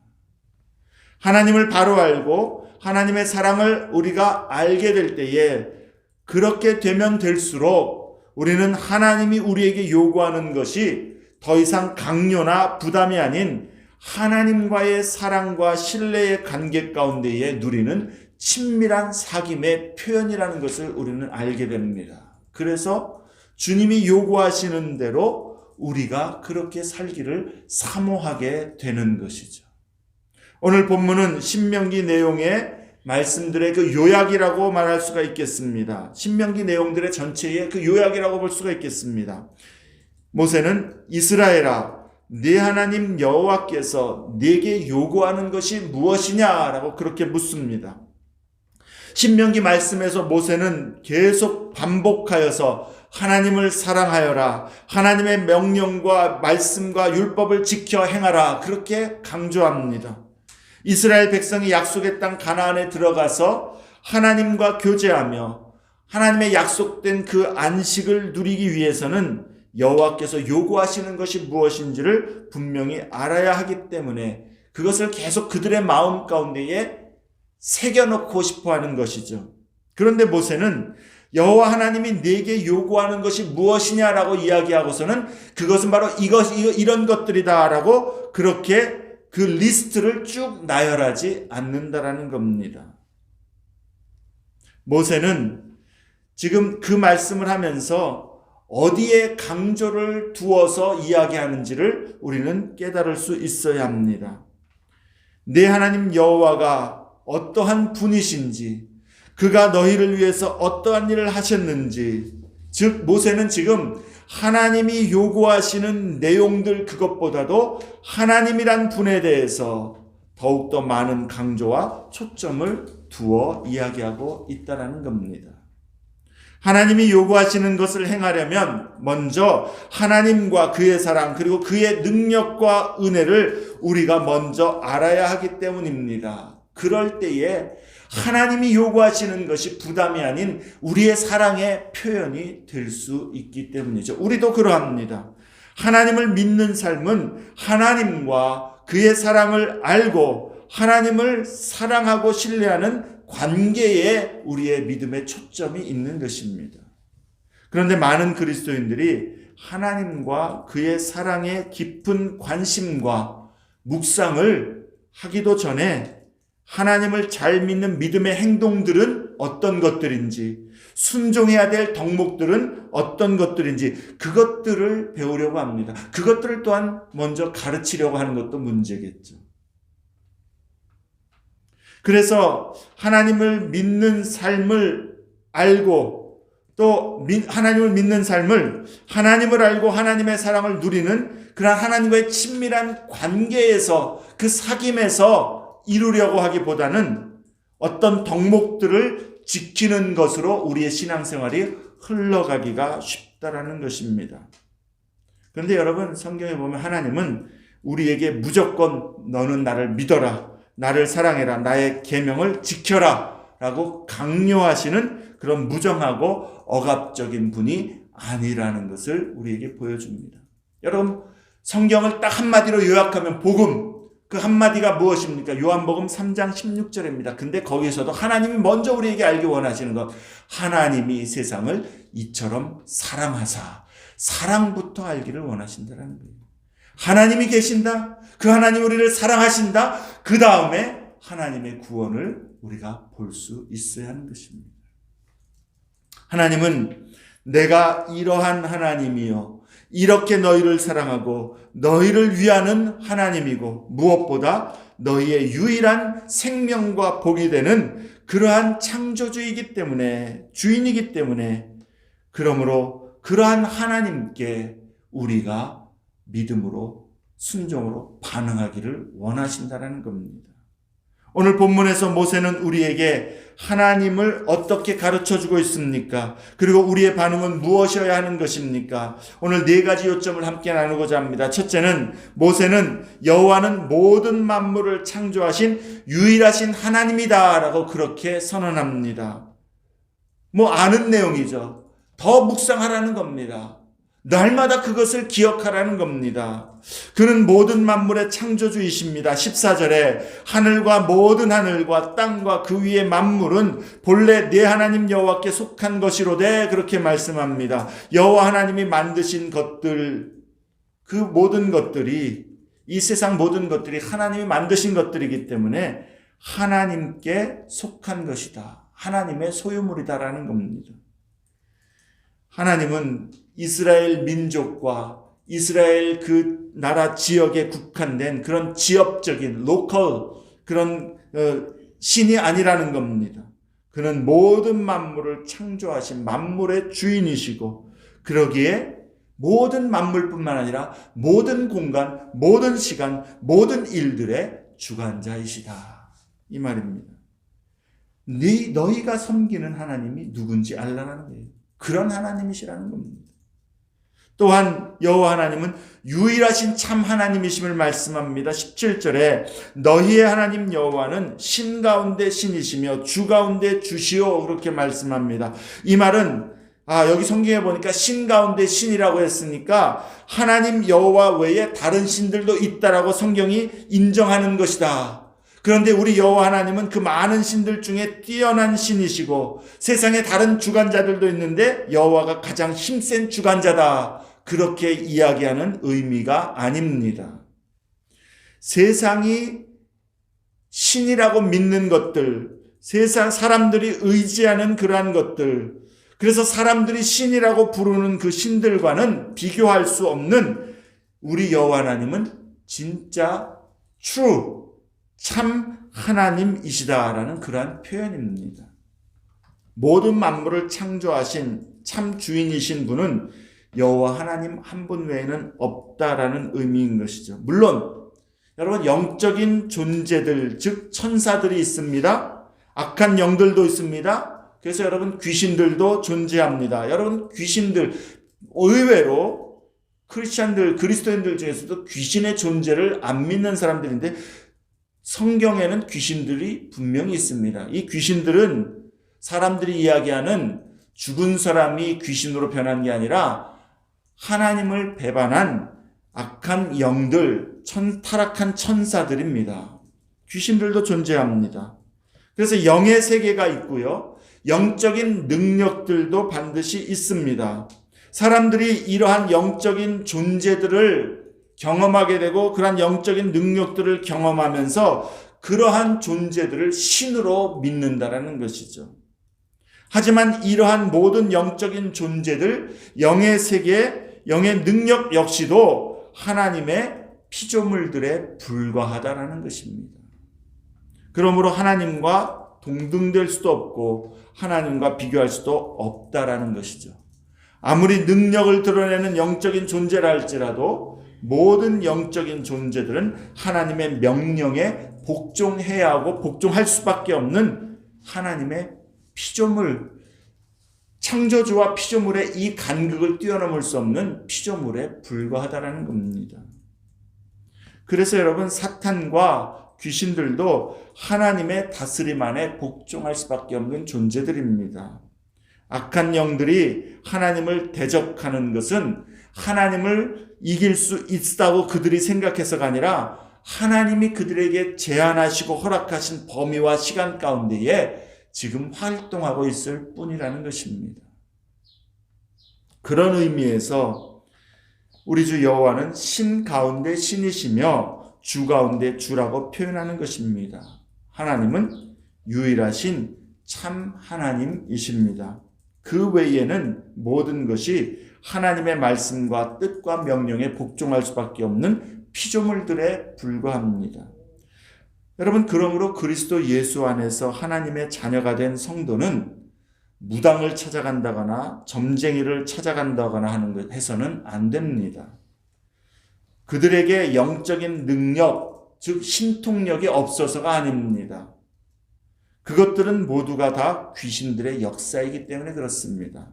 하나님을 바로 알고 하나님의 사랑을 우리가 알게 될 때에 그렇게 되면 될수록 우리는 하나님이 우리에게 요구하는 것이 더 이상 강요나 부담이 아닌 하나님과의 사랑과 신뢰의 관계 가운데에 누리는 친밀한 사귐의 표현이라는 것을 우리는 알게 됩니다. 그래서 주님이 요구하시는 대로 우리가 그렇게 살기를 사모하게 되는 것이죠. 오늘 본문은 신명기 내용의 말씀들의 그 요약이라고 말할 수가 있겠습니다. 신명기 내용들의 전체의 그 요약이라고 볼 수가 있겠습니다. 모세는 이스라엘아, 네 하나님 여호와께서 네게 요구하는 것이 무엇이냐라고 그렇게 묻습니다. 신명기 말씀에서 모세는 계속 반복하여서 하나님을 사랑하여라, 하나님의 명령과 말씀과 율법을 지켜 행하라 그렇게 강조합니다. 이스라엘 백성이 약속의 땅 가나안에 들어가서 하나님과 교제하며 하나님의 약속된 그 안식을 누리기 위해서는 여호와께서 요구하시는 것이 무엇인지를 분명히 알아야 하기 때문에 그것을 계속 그들의 마음 가운데에 새겨놓고 싶어하는 것이죠. 그런데 모세는 여호와 하나님이 내게 요구하는 것이 무엇이냐라고 이야기하고서는 그것은 바로 이런 것들이다라고 그렇게 그 리스트를 쭉 나열하지 않는다라는 겁니다. 모세는 지금 그 말씀을 하면서 어디에 강조를 두어서 이야기하는지를 우리는 깨달을 수 있어야 합니다. 내 하나님 여호와가 어떠한 분이신지, 그가 너희를 위해서 어떠한 일을 하셨는지, 즉 모세는 지금 하나님이 요구하시는 내용들 그것보다도 하나님이란 분에 대해서 더욱더 많은 강조와 초점을 두어 이야기하고 있다는 겁니다. 하나님이 요구하시는 것을 행하려면 먼저 하나님과 그의 사랑 그리고 그의 능력과 은혜를 우리가 먼저 알아야 하기 때문입니다. 그럴 때에 하나님이 요구하시는 것이 부담이 아닌 우리의 사랑의 표현이 될 수 있기 때문이죠. 우리도 그러합니다. 하나님을 믿는 삶은 하나님과 그의 사랑을 알고 하나님을 사랑하고 신뢰하는 관계에 우리의 믿음의 초점이 있는 것입니다. 그런데 많은 그리스도인들이 하나님과 그의 사랑의 깊은 관심과 묵상을 하기도 전에 하나님을 잘 믿는 믿음의 행동들은 어떤 것들인지, 순종해야 될 덕목들은 어떤 것들인지 그것들을 배우려고 합니다. 그것들을 또한 먼저 가르치려고 하는 것도 문제겠죠. 그래서 하나님을 믿는 삶을 알고 또 하나님을 믿는 삶을 하나님을 알고 하나님의 사랑을 누리는 그런 하나님과의 친밀한 관계에서 그 사귐에서 이루려고 하기보다는 어떤 덕목들을 지키는 것으로 우리의 신앙생활이 흘러가기가 쉽다라는 것입니다. 그런데 여러분, 성경에 보면 하나님은 우리에게 무조건 너는 나를 믿어라, 나를 사랑해라, 나의 계명을 지켜라 라고 강요하시는 그런 무정하고 억압적인 분이 아니라는 것을 우리에게 보여줍니다. 여러분, 성경을 딱 한마디로 요약하면 복음, 그 한마디가 무엇입니까? 요한복음 3장 16절입니다. 근데 거기서도 하나님이 먼저 우리에게 알기 원하시는 것, 하나님이 세상을 이처럼 사랑하사, 사랑부터 알기를 원하신다는 거예요. 하나님이 계신다, 그 하나님 우리를 사랑하신다, 그 다음에 하나님의 구원을 우리가 볼 수 있어야 하는 것입니다. 하나님은 내가 이러한 하나님이요, 이렇게 너희를 사랑하고 너희를 위하는 하나님이고 무엇보다 너희의 유일한 생명과 복이 되는 그러한 창조주이기 때문에, 주인이기 때문에, 그러므로 그러한 하나님께 우리가 믿음으로 순종으로 반응하기를 원하신다는 겁니다. 오늘 본문에서 모세는 우리에게 하나님을 어떻게 가르쳐주고 있습니까? 그리고 우리의 반응은 무엇이어야 하는 것입니까? 오늘 네 가지 요점을 함께 나누고자 합니다. 첫째는 모세는 여호와는 모든 만물을 창조하신 유일하신 하나님이다 라고 그렇게 선언합니다. 아는 내용이죠. 더 묵상하라는 겁니다. 날마다 그것을 기억하라는 겁니다. 그는 모든 만물의 창조주이십니다. 14절에 하늘과 모든 하늘과 땅과 그 위의 만물은 본래 내 하나님 여호와께 속한 것이로되 그렇게 말씀합니다. 여호와 하나님이 만드신 것들, 그 모든 것들이, 이 세상 모든 것들이 하나님이 만드신 것들이기 때문에 하나님께 속한 것이다, 하나님의 소유물이다라는 겁니다. 하나님은 이스라엘 민족과 이스라엘 그 나라 지역에 국한된 그런 지역적인 로컬 그런 신이 아니라는 겁니다. 그는 모든 만물을 창조하신 만물의 주인이시고, 그러기에 모든 만물뿐만 아니라 모든 공간, 모든 시간, 모든 일들의 주관자이시다, 이 말입니다. 너희가 섬기는 하나님이 누군지 알라는 거예요. 그런 하나님이시라는 겁니다. 또한 여호와 하나님은 유일하신 참 하나님이심을 말씀합니다. 17절에 너희의 하나님 여호와는 신 가운데 신이시며 주 가운데 주시오, 그렇게 말씀합니다. 이 말은 여기 성경에 보니까 신 가운데 신이라고 했으니까 하나님 여호와 외에 다른 신들도 있다라고 성경이 인정하는 것이다. 그런데 우리 여호와 하나님은 그 많은 신들 중에 뛰어난 신이시고 세상에 다른 주관자들도 있는데 여호와가 가장 힘센 주관자다, 그렇게 이야기하는 의미가 아닙니다. 세상이 신이라고 믿는 것들, 세상 사람들이 의지하는 그러한 것들, 그래서 사람들이 신이라고 부르는 그 신들과는 비교할 수 없는 우리 여호와 하나님은 진짜 true, 참 하나님이시다라는 그러한 표현입니다. 모든 만물을 창조하신 참 주인이신 분은 여호와 하나님 한 분 외에는 없다라는 의미인 것이죠. 물론 여러분, 영적인 존재들, 즉 천사들이 있습니다. 악한 영들도 있습니다. 그래서 여러분, 귀신들도 존재합니다. 여러분, 귀신들, 의외로 크리스천들, 그리스도인들 중에서도 귀신의 존재를 안 믿는 사람들인데 성경에는 귀신들이 분명히 있습니다. 이 귀신들은 사람들이 이야기하는 죽은 사람이 귀신으로 변한 게 아니라 하나님을 배반한 악한 영들, 타락한 천사들입니다. 귀신들도 존재합니다. 그래서 영의 세계가 있고요. 영적인 능력들도 반드시 있습니다. 사람들이 이러한 영적인 존재들을 경험하게 되고 그러한 영적인 능력들을 경험하면서 그러한 존재들을 신으로 믿는다라는 것이죠. 하지만 이러한 모든 영적인 존재들, 영의 세계, 영의 능력 역시도 하나님의 피조물들에 불과하다라는 것입니다. 그러므로 하나님과 동등될 수도 없고 하나님과 비교할 수도 없다라는 것이죠. 아무리 능력을 드러내는 영적인 존재라 할지라도 모든 영적인 존재들은 하나님의 명령에 복종해야 하고 복종할 수밖에 없는 하나님의 피조물, 창조주와 피조물의 이 간극을 뛰어넘을 수 없는 피조물에 불과하다라는 겁니다. 그래서 여러분, 사탄과 귀신들도 하나님의 다스림 안에 복종할 수밖에 없는 존재들입니다. 악한 영들이 하나님을 대적하는 것은 하나님을 이길 수 있다고 그들이 생각해서가 아니라 하나님이 그들에게 제한하시고 허락하신 범위와 시간 가운데에 지금 활동하고 있을 뿐이라는 것입니다. 그런 의미에서 우리 주 여호와는 신 가운데 신이시며 주 가운데 주라고 표현하는 것입니다. 하나님은 유일하신 참 하나님이십니다. 그 외에는 모든 것이 하나님의 말씀과 뜻과 명령에 복종할 수밖에 없는 피조물들에 불과합니다. 여러분, 그러므로 그리스도 예수 안에서 하나님의 자녀가 된 성도는 무당을 찾아간다거나 점쟁이를 찾아간다거나 하는 것 해서는 안 됩니다. 그들에게 영적인 능력, 즉 신통력이 없어서가 아닙니다. 그것들은 모두가 다 귀신들의 역사이기 때문에 그렇습니다.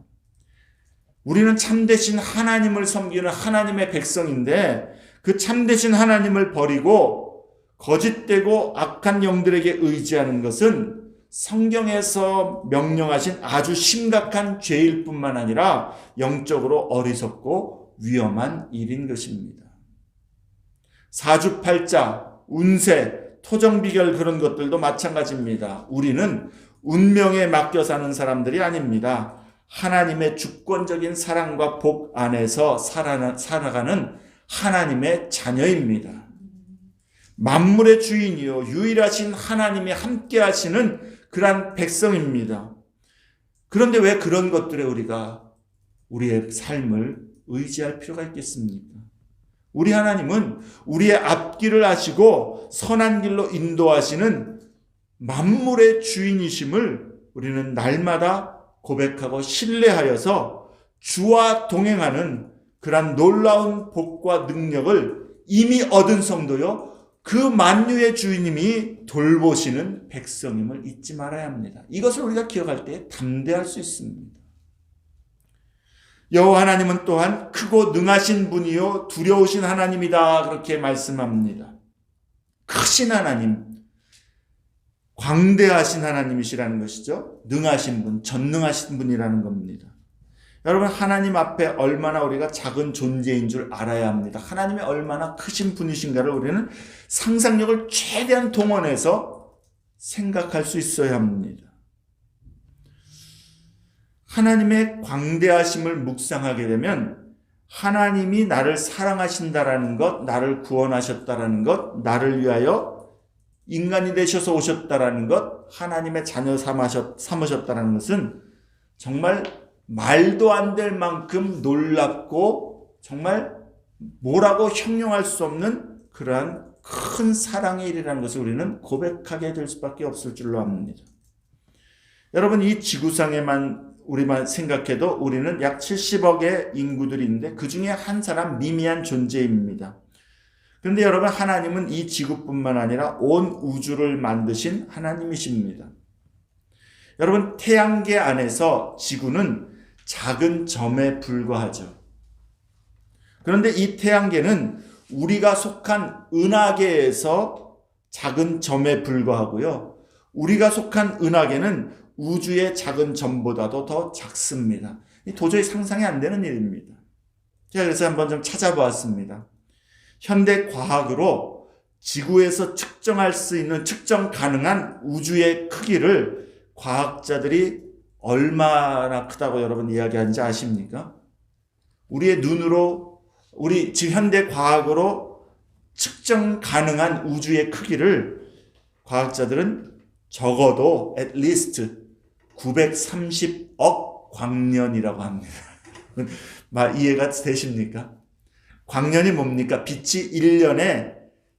우리는 참되신 하나님을 섬기는 하나님의 백성인데 그 참되신 하나님을 버리고 거짓되고 악한 영들에게 의지하는 것은 성경에서 명령하신 아주 심각한 죄일 뿐만 아니라 영적으로 어리석고 위험한 일인 것입니다. 사주팔자, 운세, 토정비결 그런 것들도 마찬가지입니다. 우리는 운명에 맡겨 사는 사람들이 아닙니다. 하나님의 주권적인 사랑과 복 안에서 살아가는 하나님의 자녀입니다. 만물의 주인이요 유일하신 하나님이 함께 하시는 그러한 백성입니다. 그런데 왜 그런 것들에 우리가 우리의 삶을 의지할 필요가 있겠습니까? 우리 하나님은 우리의 앞길을 아시고 선한 길로 인도하시는 만물의 주인이심을 우리는 날마다 고백하고 신뢰하여서 주와 동행하는 그러한 놀라운 복과 능력을 이미 얻은 성도요, 그 만유의 주인님이 돌보시는 백성임을 잊지 말아야 합니다. 이것을 우리가 기억할 때 담대할 수 있습니다. 여호와 하나님은 또한 크고 능하신 분이요 두려우신 하나님이다 그렇게 말씀합니다. 크신 하나님, 광대하신 하나님이시라는 것이죠. 능하신 분, 전능하신 분이라는 겁니다. 여러분, 하나님 앞에 얼마나 우리가 작은 존재인 줄 알아야 합니다. 하나님이 얼마나 크신 분이신가를 우리는 상상력을 최대한 동원해서 생각할 수 있어야 합니다. 하나님의 광대하심을 묵상하게 되면 하나님이 나를 사랑하신다라는 것, 나를 구원하셨다라는 것, 나를 위하여 인간이 되셔서 오셨다라는 것, 하나님의 자녀 삼으셨다라는 것은 정말 말도 안 될 만큼 놀랍고 정말 뭐라고 형용할 수 없는 그러한 큰 사랑의 일이라는 것을 우리는 고백하게 될 수밖에 없을 줄로 압니다. 여러분, 이 지구상에만 우리만 생각해도 우리는 약 70억의 인구들이 있는데 그 중에 한 사람 미미한 존재입니다. 그런데 여러분, 하나님은 이 지구뿐만 아니라 온 우주를 만드신 하나님이십니다. 여러분, 태양계 안에서 지구는 작은 점에 불과하죠. 그런데 이 태양계는 우리가 속한 은하계에서 작은 점에 불과하고요. 우리가 속한 은하계는 우주의 작은 점보다도 더 작습니다. 도저히 상상이 안 되는 일입니다. 제가 그래서 한번 좀 찾아보았습니다. 현대 과학으로 지구에서 측정할 수 있는, 측정 가능한 우주의 크기를 과학자들이 얼마나 크다고 여러분 이야기하는지 아십니까? 우리의 눈으로, 우리 지금 현대 과학으로 측정 가능한 우주의 크기를 과학자들은 적어도 at least 930억 광년이라고 합니다. 이해가 되십니까? 광년이 뭡니까? 빛이 1년에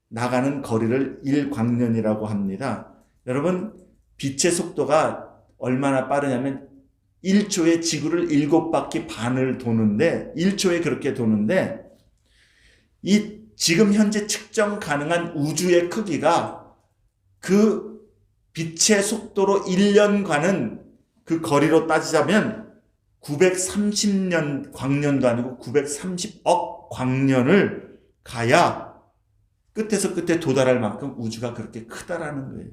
나가는 거리를 1광년이라고 합니다. 여러분, 빛의 속도가 얼마나 빠르냐면 1초에 지구를 7바퀴 반을 도는데, 1초에 그렇게 도는데, 이 지금 현재 측정 가능한 우주의 크기가 그 빛의 속도로 1년 가는 그 거리로 따지자면 930년 광년도 아니고 930억 광년을 가야 끝에서 끝에 도달할 만큼 우주가 그렇게 크다라는 거예요.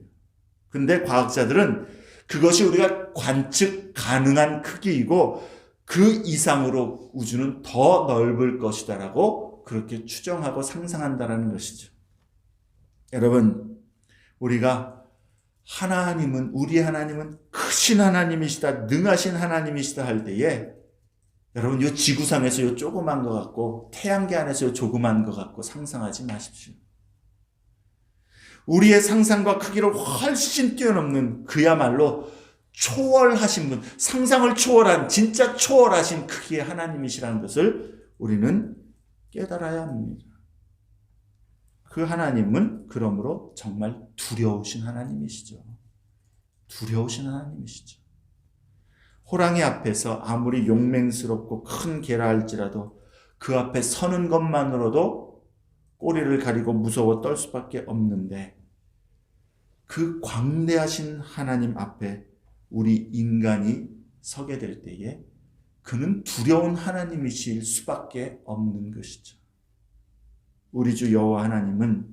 근데 과학자들은 그것이 우리가 관측 가능한 크기이고 그 이상으로 우주는 더 넓을 것이다라고 그렇게 추정하고 상상한다라는 것이죠. 여러분, 우리가 우리 하나님은 크신 하나님이시다, 능하신 하나님이시다 할 때에 여러분, 요 지구상에서 요 조그만 것 같고 태양계 안에서 요 조그만 것 같고 상상하지 마십시오. 우리의 상상과 크기를 훨씬 뛰어넘는 그야말로 초월하신 분, 상상을 초월한, 진짜 초월하신 크기의 하나님이시라는 것을 우리는 깨달아야 합니다. 그 하나님은 그러므로 정말 두려우신 하나님이시죠. 두려우신 하나님이시죠. 호랑이 앞에서 아무리 용맹스럽고 큰 개라 할지라도 그 앞에 서는 것만으로도 꼬리를 가리고 무서워 떨 수밖에 없는데, 그 광대하신 하나님 앞에 우리 인간이 서게 될 때에 그는 두려운 하나님이실 수밖에 없는 것이죠. 우리 주 여호와 하나님은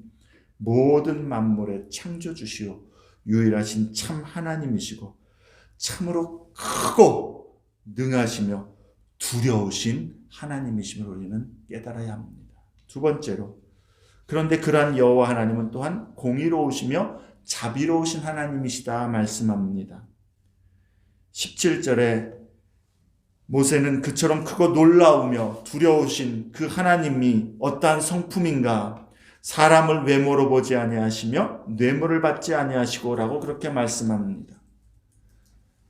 모든 만물의 창조주시오 유일하신 참 하나님이시고 참으로 크고 능하시며 두려우신 하나님이심을 우리는 깨달아야 합니다. 두 번째로, 그런데 그러한 여호와 하나님은 또한 공의로우시며 자비로우신 하나님이시다 말씀합니다. 17절에 모세는 그처럼 크고 놀라우며 두려우신 그 하나님이 어떠한 성품인가, 사람을 외모로 보지 아니하시며 뇌물을 받지 아니하시고 라고 그렇게 말씀합니다.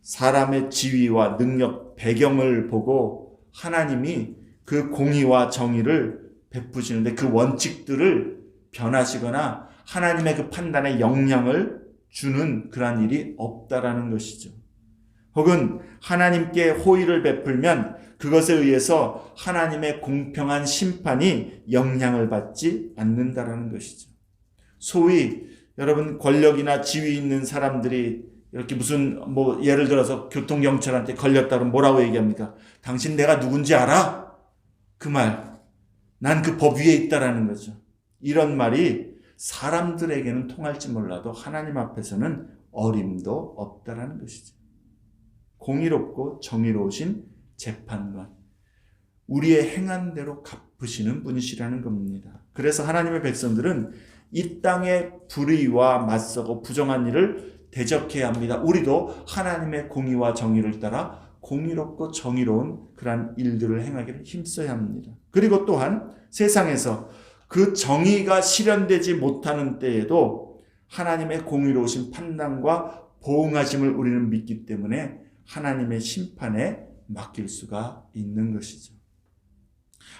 사람의 지위와 능력, 배경을 보고 하나님이 그 공의와 정의를 베푸시는데 그 원칙들을 변하시거나 하나님의 그 판단에 영향을 주는 그런 일이 없다라는 것이죠. 혹은 하나님께 호의를 베풀면 그것에 의해서 하나님의 공평한 심판이 영향을 받지 않는다라는 것이죠. 소위 여러분, 권력이나 지위 있는 사람들이 이렇게 무슨 예를 들어서 교통경찰한테 걸렸다 그러면 뭐라고 얘기합니까? 당신 내가 누군지 알아? 그 말. 난 그 법 위에 있다라는 거죠. 이런 말이 사람들에게는 통할지 몰라도 하나님 앞에서는 어림도 없다라는 것이죠. 공의롭고 정의로우신 재판관, 우리의 행한 대로 갚으시는 분이시라는 겁니다. 그래서 하나님의 백성들은 이 땅의 불의와 맞서고 부정한 일을 대적해야 합니다. 우리도 하나님의 공의와 정의를 따라 공의롭고 정의로운 그러한 일들을 행하기를 힘써야 합니다. 그리고 또한 세상에서 그 정의가 실현되지 못하는 때에도 하나님의 공의로우신 판단과 보응하심을 우리는 믿기 때문에 하나님의 심판에 맡길 수가 있는 것이죠.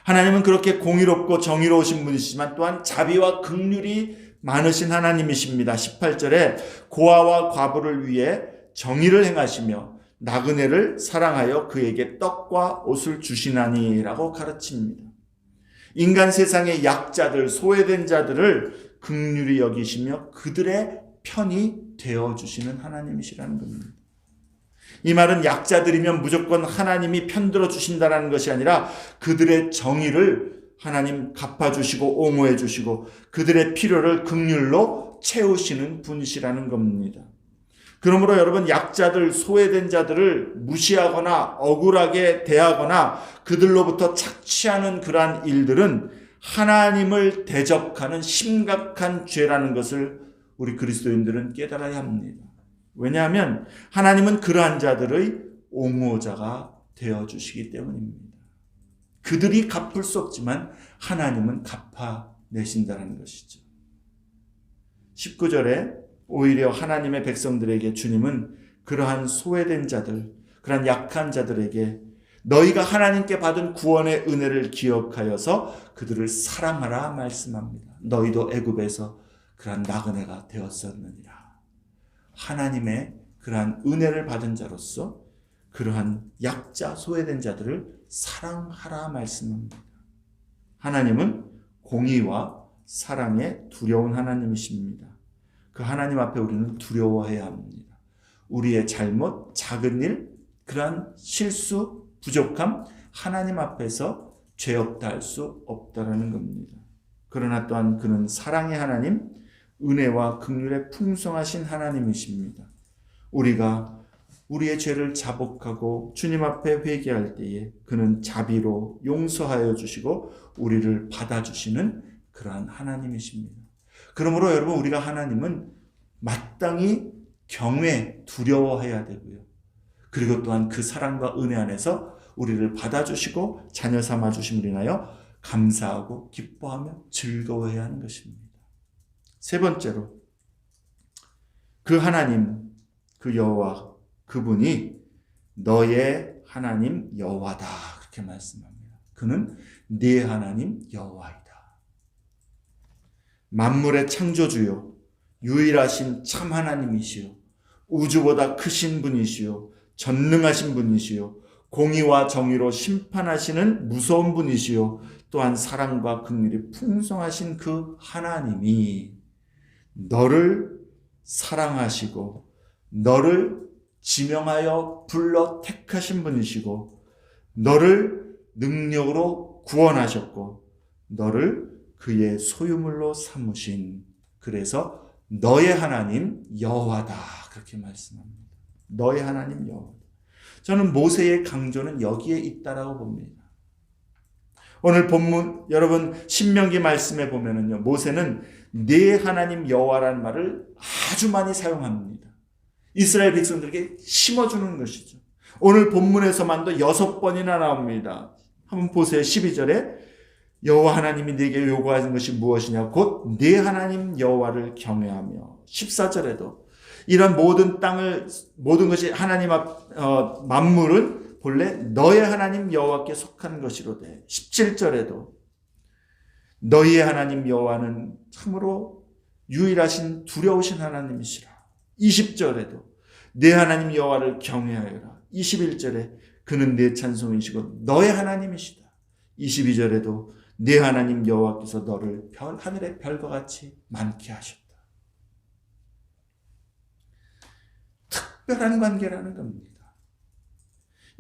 하나님은 그렇게 공의롭고 정의로우신 분이시지만 또한 자비와 긍휼이 많으신 하나님이십니다. 18절에 고아와 과부를 위해 정의를 행하시며 나그네를 사랑하여 그에게 떡과 옷을 주시나니라고 가르칩니다. 인간 세상의 약자들, 소외된 자들을 긍휼히 여기시며 그들의 편이 되어주시는 하나님이시라는 겁니다. 이 말은 약자들이면 무조건 하나님이 편들어 주신다는 것이 아니라 그들의 정의를 하나님 갚아주시고 옹호해 주시고 그들의 필요를 긍휼로 채우시는 분이시라는 겁니다. 그러므로 여러분, 약자들, 소외된 자들을 무시하거나 억울하게 대하거나 그들로부터 착취하는 그러한 일들은 하나님을 대적하는 심각한 죄라는 것을 우리 그리스도인들은 깨달아야 합니다. 왜냐하면 하나님은 그러한 자들의 옹호자가 되어주시기 때문입니다. 그들이 갚을 수 없지만 하나님은 갚아내신다는 것이죠. 19절에 오히려 하나님의 백성들에게 주님은 그러한 소외된 자들, 그러한 약한 자들에게 너희가 하나님께 받은 구원의 은혜를 기억하여서 그들을 사랑하라 말씀합니다. 너희도 애굽에서 그러한 나그네가 되었었느니라. 하나님의 그러한 은혜를 받은 자로서 그러한 약자, 소외된 자들을 사랑하라 말씀합니다. 하나님은 공의와 사랑에 두려운 하나님이십니다. 그 하나님 앞에 우리는 두려워해야 합니다. 우리의 잘못, 작은 일, 그러한 실수, 부족함, 하나님 앞에서 죄 없다 할 수 없다라는 겁니다. 그러나 또한 그는 사랑의 하나님, 은혜와 긍휼에 풍성하신 하나님이십니다. 우리가 우리의 죄를 자복하고 주님 앞에 회개할 때에 그는 자비로 용서하여 주시고 우리를 받아주시는 그러한 하나님이십니다. 그러므로 여러분, 우리가 하나님은 마땅히 경외, 두려워해야 되고요. 그리고 또한 그 사랑과 은혜 안에서 우리를 받아주시고 자녀 삼아주심을 인하여 감사하고 기뻐하며 즐거워해야 하는 것입니다. 세 번째로, 그 하나님, 그 여호와, 그분이 너의 하나님 여호와다, 그렇게 말씀합니다. 그는 네 하나님 여호와이다. 만물의 창조주요, 유일하신 참 하나님이시요, 우주보다 크신 분이시요, 전능하신 분이시요, 공의와 정의로 심판하시는 무서운 분이시요, 또한 사랑과 긍휼이 풍성하신 그 하나님이 너를 사랑하시고 너를 지명하여 불러 택하신 분이시고 너를 능력으로 구원하셨고 너를 그의 소유물로 삼으신, 그래서 너의 하나님 여호와다, 그렇게 말씀합니다. 너의 하나님 여호와. 저는 모세의 강조는 여기에 있다라고 봅니다. 오늘 본문 여러분 신명기 말씀에 보면은요, 모세는 네 하나님 여호와라는 말을 아주 많이 사용합니다. 이스라엘 백성들에게 심어주는 것이죠. 오늘 본문에서만도 6번이나 나옵니다. 한번 보세요. 12절에 여호와 하나님이 네게 요구하는 것이 무엇이냐, 곧 네 하나님 여호와를 경외하며. 14절에도 이런 모든 땅을, 모든 것이 하나님 앞 만물은 본래 너의 하나님 여호와께 속한 것이로되. 17절에도 너희의 하나님 여호와는 참으로 유일하신 두려우신 하나님이시라. 20절에도 내 하나님 여호와를 경외하여라. 21절에 그는 내 찬송이시고 너의 하나님이시다. 22절에도 내 하나님 여호와께서 너를 하늘의 별과 같이 많게 하셨다. 특별한 관계라는 겁니다.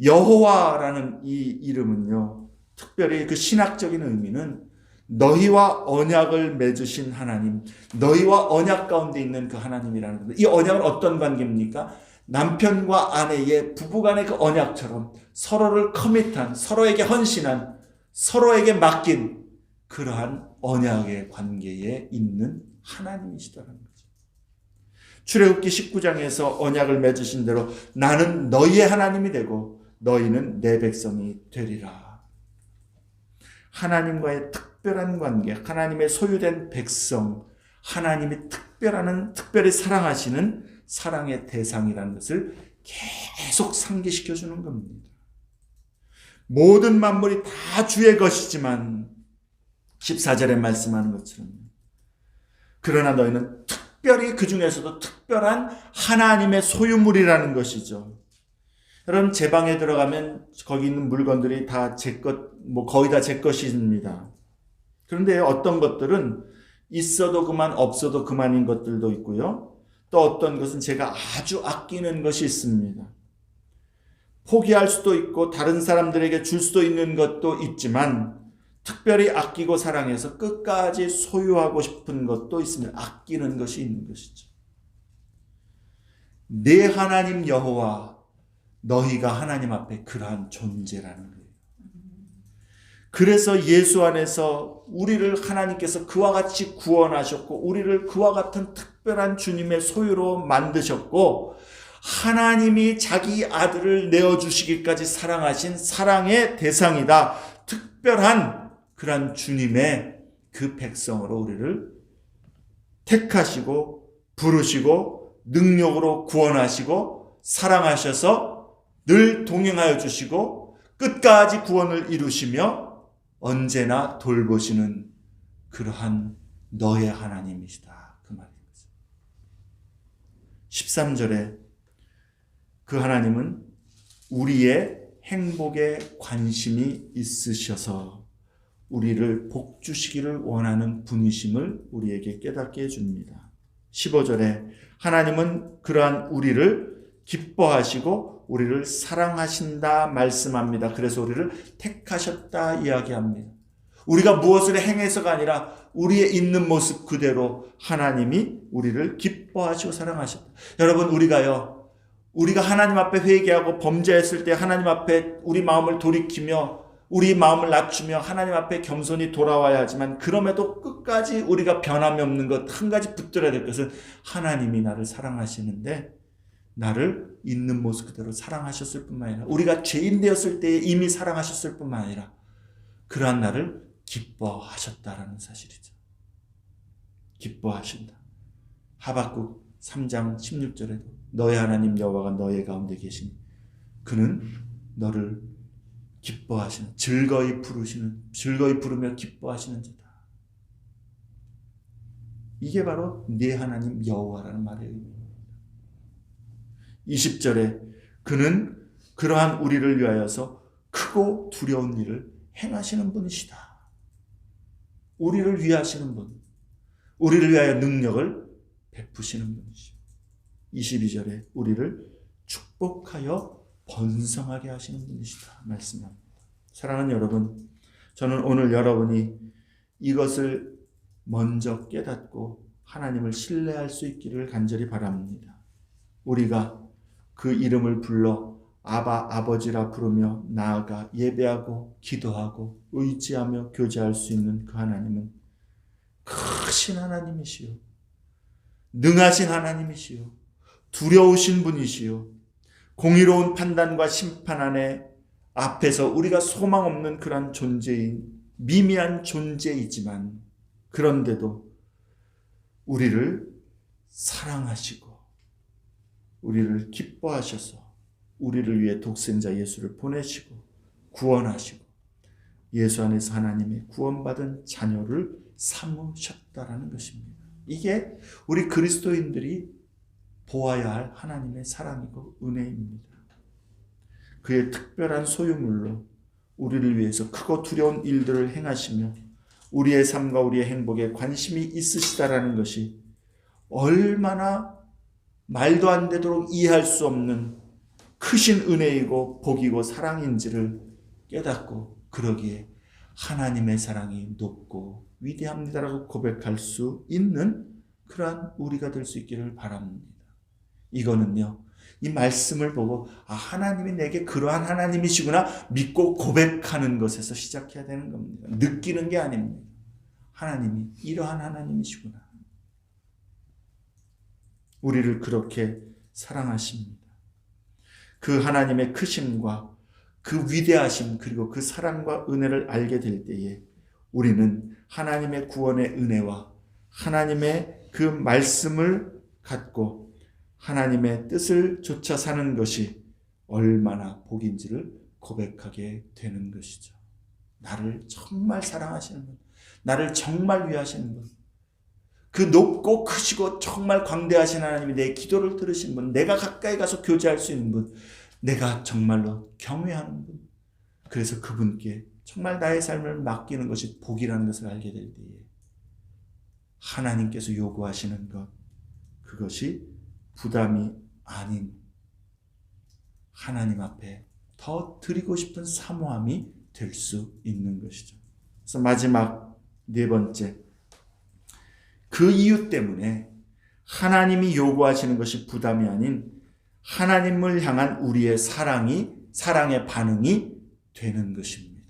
여호와라는 이 이름은요, 특별히 그 신학적인 의미는 너희와 언약을 맺으신 하나님, 너희와 언약 가운데 있는 그 하나님이라는 겁니다. 이 언약은 어떤 관계입니까? 남편과 아내의 부부간의 그 언약처럼 서로를 커밋한, 서로에게 헌신한, 서로에게 맡긴 그러한 언약의 관계에 있는 하나님이시다는 거죠. 출애굽기 19장에서 언약을 맺으신 대로 나는 너희의 하나님이 되고 너희는 내 백성이 되리라. 하나님과의 특별한 관계, 하나님의 소유된 백성, 하나님이 특별히 사랑하시는 사랑의 대상이라는 것을 계속 상기시켜 주는 겁니다. 모든 만물이 다 주의 것이지만 14절에 말씀하는 것처럼 그러나 너희는 특별히 그 중에서도 특별한 하나님의 소유물이라는 것이죠. 여러분, 제 방에 들어가면 거기 있는 물건들이 다 제 것, 거의 다 제 것입니다. 그런데 어떤 것들은 있어도 그만, 없어도 그만인 것들도 있고요. 또 어떤 것은 제가 아주 아끼는 것이 있습니다. 포기할 수도 있고 다른 사람들에게 줄 수도 있는 것도 있지만 특별히 아끼고 사랑해서 끝까지 소유하고 싶은 것도 있으면 아끼는 것이 있는 것이죠. 내 하나님 여호와, 너희가 하나님 앞에 그러한 존재라는 거예요. 그래서 예수 안에서 우리를 하나님께서 그와 같이 구원하셨고 우리를 그와 같은 특별한 주님의 소유로 만드셨고 하나님이 자기 아들을 내어주시기까지 사랑하신 사랑의 대상이다. 특별한 그런 주님의 그 백성으로 우리를 택하시고 부르시고 능력으로 구원하시고 사랑하셔서 늘 동행하여 주시고 끝까지 구원을 이루시며 언제나 돌보시는 그러한 너의 하나님이시다. 그 말입니다. 13절에 그 하나님은 우리의 행복에 관심이 있으셔서 우리를 복 주시기를 원하는 분이심을 우리에게 깨닫게 해줍니다. 15절에 하나님은 그러한 우리를 기뻐하시고 우리를 사랑하신다 말씀합니다. 그래서 우리를 택하셨다 이야기합니다. 우리가 무엇을 행해서가 아니라 우리의 있는 모습 그대로 하나님이 우리를 기뻐하시고 사랑하셨다. 여러분, 우리가 하나님 앞에 회개하고 범죄했을 때 하나님 앞에 우리 마음을 돌이키며 우리 마음을 낮추며 하나님 앞에 겸손히 돌아와야 하지만 그럼에도 끝까지 우리가 변함이 없는 것 한 가지 붙들어야 될 것은 하나님이 나를 사랑하시는데 나를 있는 모습 그대로 사랑하셨을 뿐만 아니라 우리가 죄인 되었을 때 이미 사랑하셨을 뿐만 아니라 그러한 나를 기뻐하셨다라는 사실이죠. 기뻐하신다. 하박국 3장 16절에도 너의 하나님 여호와가 너의 가운데 계시니 그는 너를 기뻐하시는 즐거이 부르며 기뻐하시는 자다. 이게 바로 네 하나님 여호와라는 말의 의미입니다. 20절에 그는 그러한 우리를 위하여서 크고 두려운 일을 행하시는 분이시다. 우리를 위하시는 분, 우리를 위하여 능력을 베푸시는 분이시오. 22절에 우리를 축복하여 번성하게 하시는 분이시다 말씀합니다. 사랑하는 여러분, 저는 오늘 여러분이 이것을 먼저 깨닫고 하나님을 신뢰할 수 있기를 간절히 바랍니다. 우리가 그 이름을 불러 아바 아버지라 부르며 나아가 예배하고 기도하고 의지하며 교제할 수 있는 그 하나님은 크신 하나님이시요, 능하신 하나님이시요, 두려우신 분이시요, 공의로운 판단과 심판 안에 앞에서 우리가 소망 없는 그런 존재인 미미한 존재이지만 그런데도 우리를 사랑하시고 우리를 기뻐하셔서 우리를 위해 독생자 예수를 보내시고 구원하시고 예수 안에서 하나님의 구원받은 자녀를 삼으셨다라는 것입니다. 이게 우리 그리스도인들이 보아야 할 하나님의 사랑이고 은혜입니다. 그의 특별한 소유물로 우리를 위해서 크고 두려운 일들을 행하시며 우리의 삶과 우리의 행복에 관심이 있으시다라는 것이 얼마나 말도 안 되도록 이해할 수 없는 크신 은혜이고 복이고 사랑인지를 깨닫고 그러기에 하나님의 사랑이 높고 위대합니다라고 고백할 수 있는 그러한 우리가 될 수 있기를 바랍니다. 이거는요, 이 말씀을 보고 하나님이 내게 그러한 하나님이시구나 믿고 고백하는 것에서 시작해야 되는 겁니다. 느끼는 게 아닙니다. 하나님이 이러한 하나님이시구나. 우리를 그렇게 사랑하십니다. 그 하나님의 크심과 그 위대하심 그리고 그 사랑과 은혜를 알게 될 때에 우리는 하나님의 구원의 은혜와 하나님의 그 말씀을 갖고 하나님의 뜻을 좇아 사는 것이 얼마나 복인지를 고백하게 되는 것이죠. 나를 정말 사랑하시는 분, 나를 정말 위하시는 분, 그 높고 크시고 정말 광대하신 하나님이 내 기도를 들으신 분, 내가 가까이 가서 교제할 수 있는 분, 내가 정말로 경외하는 분, 그래서 그분께 정말 나의 삶을 맡기는 것이 복이라는 것을 알게 될 때에 하나님께서 요구하시는 것, 그것이 부담이 아닌 하나님 앞에 더 드리고 싶은 사모함이 될 수 있는 것이죠. 그래서 마지막 네 번째, 그 이유 때문에 하나님이 요구하시는 것이 부담이 아닌 하나님을 향한 우리의 사랑의 반응이 되는 것입니다.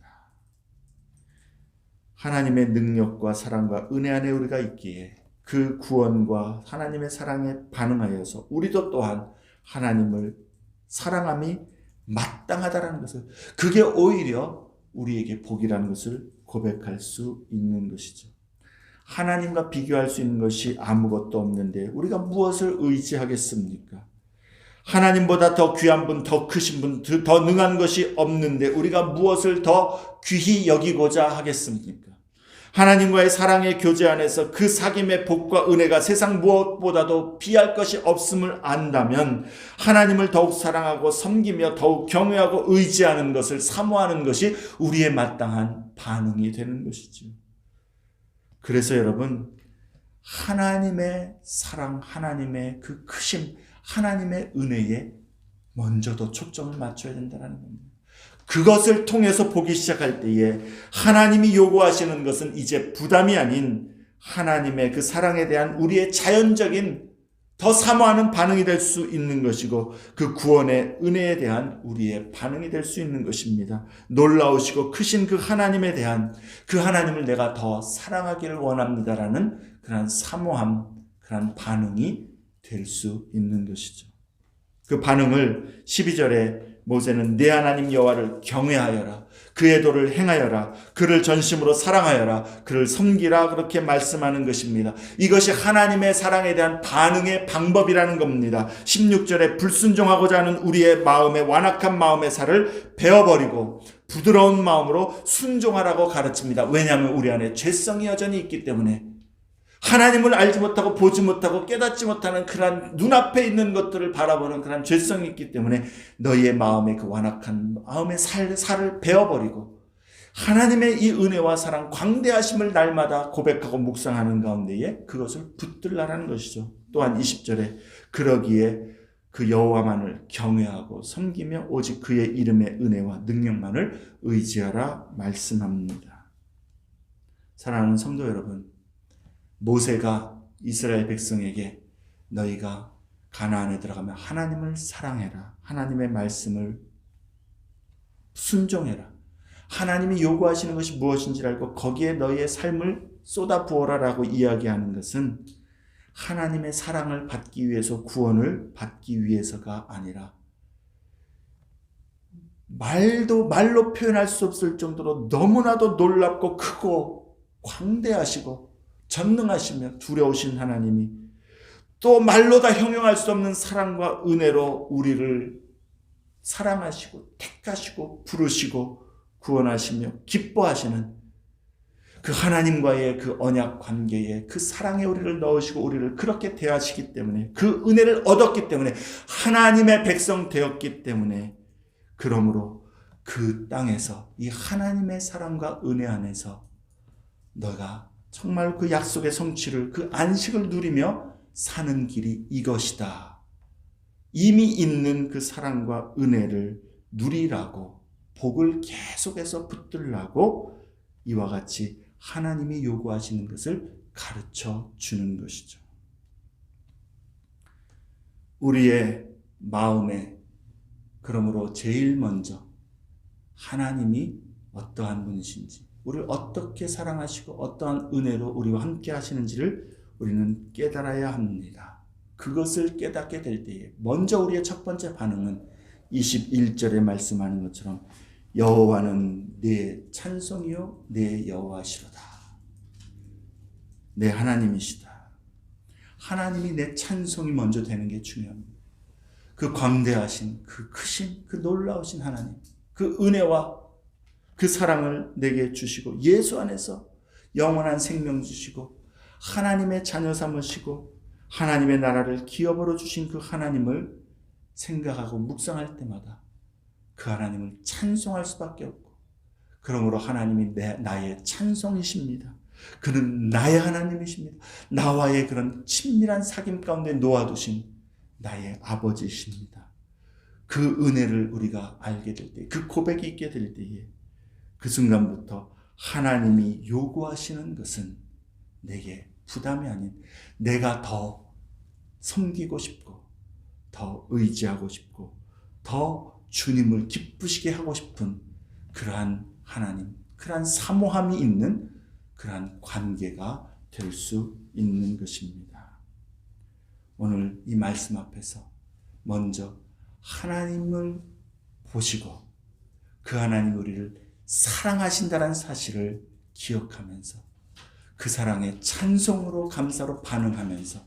하나님의 능력과 사랑과 은혜 안에 우리가 있기에 그 구원과 하나님의 사랑에 반응하여서 우리도 또한 하나님을 사랑함이 마땅하다는 것을, 그게 오히려 우리에게 복이라는 것을 고백할 수 있는 것이죠. 하나님과 비교할 수 있는 것이 아무것도 없는데 우리가 무엇을 의지하겠습니까? 하나님보다 더 귀한 분, 더 크신 분, 더 능한 것이 없는데 우리가 무엇을 더 귀히 여기고자 하겠습니까? 하나님과의 사랑의 교제 안에서 그 사귐의 복과 은혜가 세상 무엇보다도 비할 것이 없음을 안다면 하나님을 더욱 사랑하고 섬기며 더욱 경외하고 의지하는 것을 사모하는 것이 우리의 마땅한 반응이 되는 것이죠. 그래서 여러분, 하나님의 사랑, 하나님의 그 크심, 하나님의 은혜에 먼저 더 초점을 맞춰야 된다는 겁니다. 그것을 통해서 보기 시작할 때에 하나님이 요구하시는 것은 이제 부담이 아닌 하나님의 그 사랑에 대한 우리의 자연적인 더 사모하는 반응이 될 수 있는 것이고, 그 구원의 은혜에 대한 우리의 반응이 될 수 있는 것입니다. 놀라우시고 크신 그 하나님에 대한, 그 하나님을 내가 더 사랑하기를 원합니다라는 그런 사모함, 그런 반응이 될 수 있는 것이죠. 그 반응을 12절에 모세는 내 하나님 여호와를 경외하여라, 그의 도를 행하여라, 그를 전심으로 사랑하여라, 그를 섬기라, 그렇게 말씀하는 것입니다. 이것이 하나님의 사랑에 대한 반응의 방법이라는 겁니다. 16절에 불순종하고자 하는 우리의 마음의 완악한 마음의 살을 베어버리고 부드러운 마음으로 순종하라고 가르칩니다. 왜냐하면 우리 안에 죄성이 여전히 있기 때문에, 하나님을 알지 못하고 보지 못하고 깨닫지 못하는 그런 눈앞에 있는 것들을 바라보는 그런 죄성이 있기 때문에 너희의 마음의 그 완악한 마음의 살을 베어버리고 하나님의 이 은혜와 사랑, 광대하심을 날마다 고백하고 묵상하는 가운데에 그것을 붙들라라는 것이죠. 또한 20절에 그러기에 그 여호와만을 경외하고 섬기며 오직 그의 이름의 은혜와 능력만을 의지하라 말씀합니다. 사랑하는 성도 여러분, 모세가 이스라엘 백성에게 너희가 가나안에 들어가면 하나님을 사랑해라, 하나님의 말씀을 순종해라, 하나님이 요구하시는 것이 무엇인지를 알고 거기에 너희의 삶을 쏟아부어라 라고 이야기하는 것은 하나님의 사랑을 받기 위해서, 구원을 받기 위해서가 아니라 말로 표현할 수 없을 정도로 너무나도 놀랍고 크고 광대하시고 전능하시며 두려우신 하나님이 또 말로 다 형용할 수 없는 사랑과 은혜로 우리를 사랑하시고 택하시고 부르시고 구원하시며 기뻐하시는 그 하나님과의 그 언약 관계에, 그 사랑에 우리를 넣으시고 우리를 그렇게 대하시기 때문에, 그 은혜를 얻었기 때문에, 하나님의 백성 되었기 때문에, 그러므로 그 땅에서 이 하나님의 사랑과 은혜 안에서 너가 정말 그 약속의 성취를, 그 안식을 누리며 사는 길이 이것이다. 이미 있는 그 사랑과 은혜를 누리라고, 복을 계속해서 붙들라고 이와 같이 하나님이 요구하시는 것을 가르쳐 주는 것이죠. 우리의 마음에 그러므로 제일 먼저 하나님이 어떠한 분이신지, 우리를 어떻게 사랑하시고 어떠한 은혜로 우리와 함께 하시는지를 우리는 깨달아야 합니다. 그것을 깨닫게 될 때에 먼저 우리의 첫 번째 반응은 21절에 말씀하는 것처럼 여호와는 내 찬송이요 내 여호와시로다. 내 하나님이시다. 하나님이 내 찬송이 먼저 되는 게 중요합니다. 그 광대하신, 그 크신, 그 놀라우신 하나님, 그 은혜와 그 사랑을 내게 주시고 예수 안에서 영원한 생명 주시고 하나님의 자녀 삼으시고 하나님의 나라를 기업으로 주신 그 하나님을 생각하고 묵상할 때마다 그 하나님을 찬송할 수밖에 없고, 그러므로 하나님이 나의 찬송이십니다. 그는 나의 하나님이십니다. 나와의 그런 친밀한 사귐 가운데 놓아두신 나의 아버지이십니다. 그 은혜를 우리가 알게 될 때, 그 고백이 있게 될 때에 그 순간부터 하나님이 요구하시는 것은 내게 부담이 아닌 내가 더 섬기고 싶고 더 의지하고 싶고 더 주님을 기쁘시게 하고 싶은 그러한 하나님, 그러한 사모함이 있는 그러한 관계가 될 수 있는 것입니다. 오늘 이 말씀 앞에서 먼저 하나님을 보시고 그 하나님 우리를 사랑하신다는 사실을 기억하면서 그 사랑에 찬송으로 감사로 반응하면서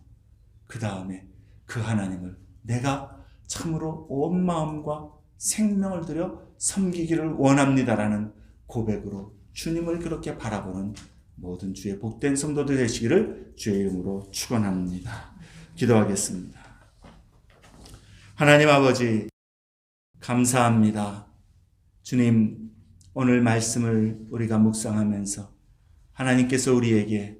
그 다음에 그 하나님을 내가 참으로 온 마음과 생명을 들여 섬기기를 원합니다라는 고백으로 주님을 그렇게 바라보는 모든 주의 복된 성도들 되시기를 주의 이름으로 축원합니다. 기도하겠습니다. 하나님 아버지 감사합니다. 주님, 오늘 말씀을 우리가 묵상하면서 하나님께서 우리에게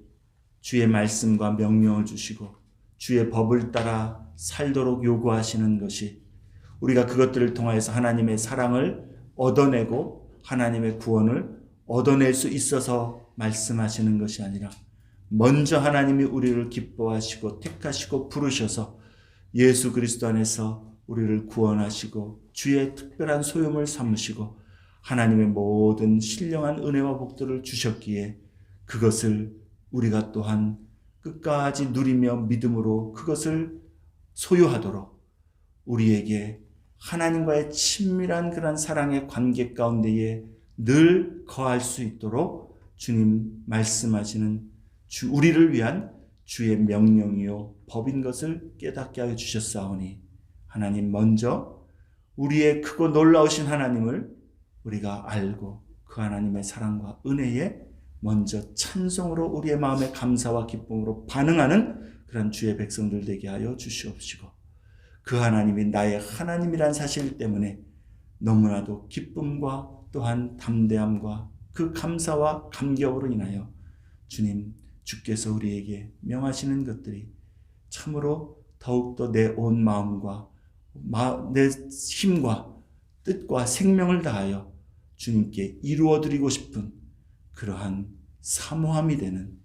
주의 말씀과 명령을 주시고 주의 법을 따라 살도록 요구하시는 것이 우리가 그것들을 통하여서 하나님의 사랑을 얻어내고 하나님의 구원을 얻어낼 수 있어서 말씀하시는 것이 아니라 먼저 하나님이 우리를 기뻐하시고 택하시고 부르셔서 예수 그리스도 안에서 우리를 구원하시고 주의 특별한 소유물 삼으시고 하나님의 모든 신령한 은혜와 복들을 주셨기에 그것을 우리가 또한 끝까지 누리며 믿음으로 그것을 소유하도록 우리에게 하나님과의 친밀한 그런 사랑의 관계 가운데에 늘 거할 수 있도록 주님 말씀하시는 우리를 위한 주의 명령이요 법인 것을 깨닫게 하여 주셨사오니 하나님 먼저 우리의 크고 놀라우신 하나님을 우리가 알고 그 하나님의 사랑과 은혜에 먼저 찬송으로 우리의 마음의 감사와 기쁨으로 반응하는 그런 주의 백성들 되게 하여 주시옵시고 그 하나님이 나의 하나님이란 사실 때문에 너무나도 기쁨과 또한 담대함과 그 감사와 감격으로 인하여 주님 주께서 우리에게 명하시는 것들이 참으로 더욱더 내 온 마음과 내 힘과 뜻과 생명을 다하여 주님께 이루어드리고 싶은 그러한 사모함이 되는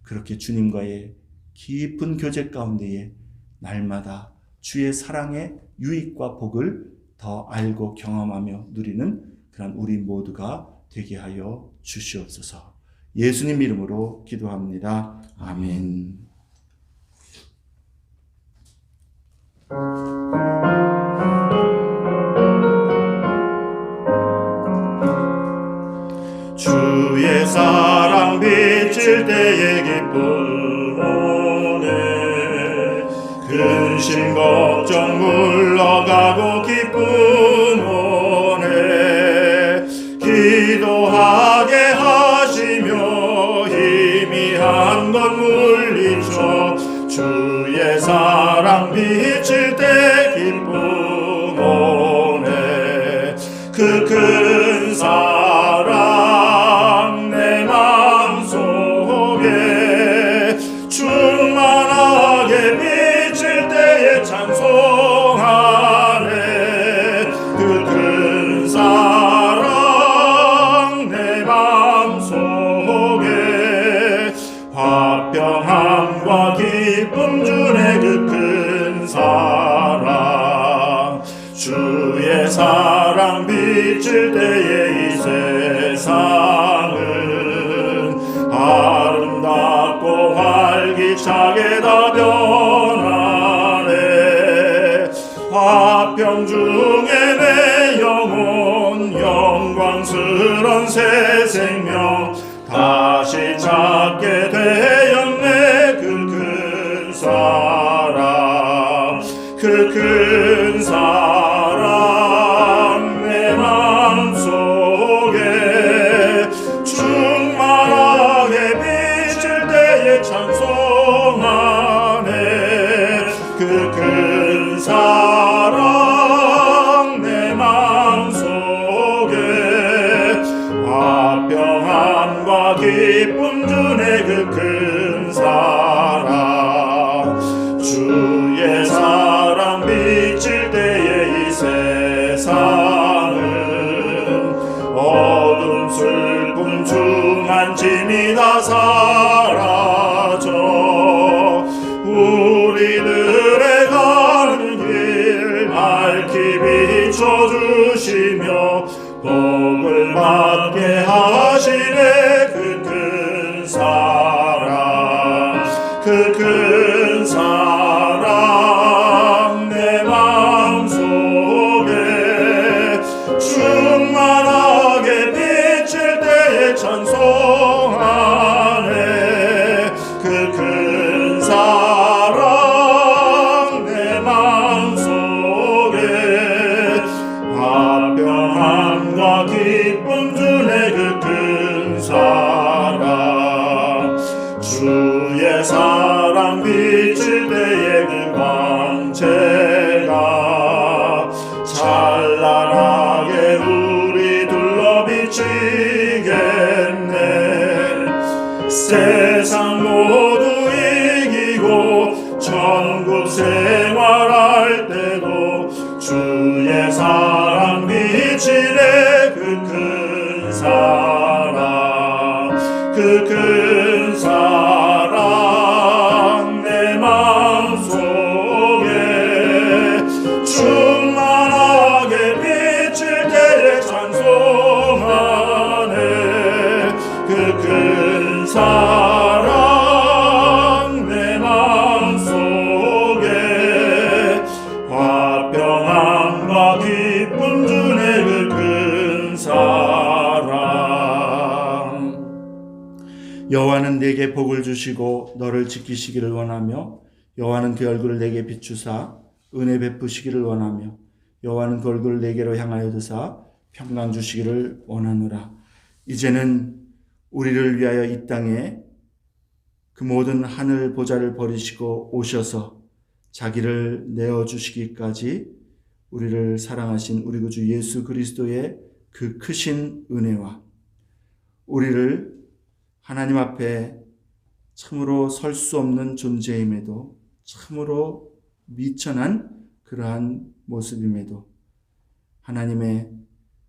그렇게 주님과의 깊은 교제 가운데에 날마다 주의 사랑의 유익과 복을 더 알고 경험하며 누리는 그런 우리 모두가 되게 하여 주시옵소서. 예수님 이름으로 기도합니다. 아멘. 주의 사랑 비칠 때의 기쁨 오네 근심 걱정 물러가고 기쁨 오네 기도하게 하시며 희미한 것 물리쳐 주의 사랑 비칠 때 기쁨 오네 그 큰 사랑 내 마음속에 충만하게 비칠 때에 찬송하네 그 큰 사랑 내 마음속에 화평함과 기쁨 주네 그 큰 사랑 주의 사랑 비칠 때에 이 세상은 아름답고 활기차게 다 변하네 화평 중에 내 영혼 영광스런 새 생명 다시 찾게 되었네 그 큰 사랑 그 큰 사랑 내 마음속에 충만하게 비칠 때에 찬송하네 그 큰 사랑 내 마음속에 화평함과 기쁨 주네 그 큰 사랑 주의 사랑 비칠 때에 이 세상은 어둠 슬픔 중 그 큰 사랑 내 마음속에 충만하게 비칠 때에 찬송하네. 그 큰 사랑 내 마음속에 화평함과 기쁨 주네. 그 큰 사랑 주의 사랑 비칠 때에 그 광채가 찬란하게 우리 둘러 비치겠네. 세상 모두 이기고 천국 생활할 때도 주의 사랑 비치네. 그 큰 사랑 그 큰 사랑 내 마음속에 충만하게 비칠 때에 찬송하네. 그 큰 사랑 내 마음속에 화평함과 기쁨 주네. 그 큰 사랑. 여호와는 내게 복을 주시고 너를 지키시기를 원하며 여호와는 그 얼굴을 내게 비추사 은혜 베푸시기를 원하며 여호와는 그 얼굴을 내게로 향하여 드사 평강 주시기를 원하노라. 이제는 우리를 위하여 이 땅에 그 모든 하늘 보좌를 버리시고 오셔서 자기를 내어주시기까지 우리를 사랑하신 우리 구주 예수 그리스도의 그 크신 은혜와 우리를 하나님 앞에 참으로 설 수 없는 존재임에도 참으로 미천한 그러한 모습임에도 하나님의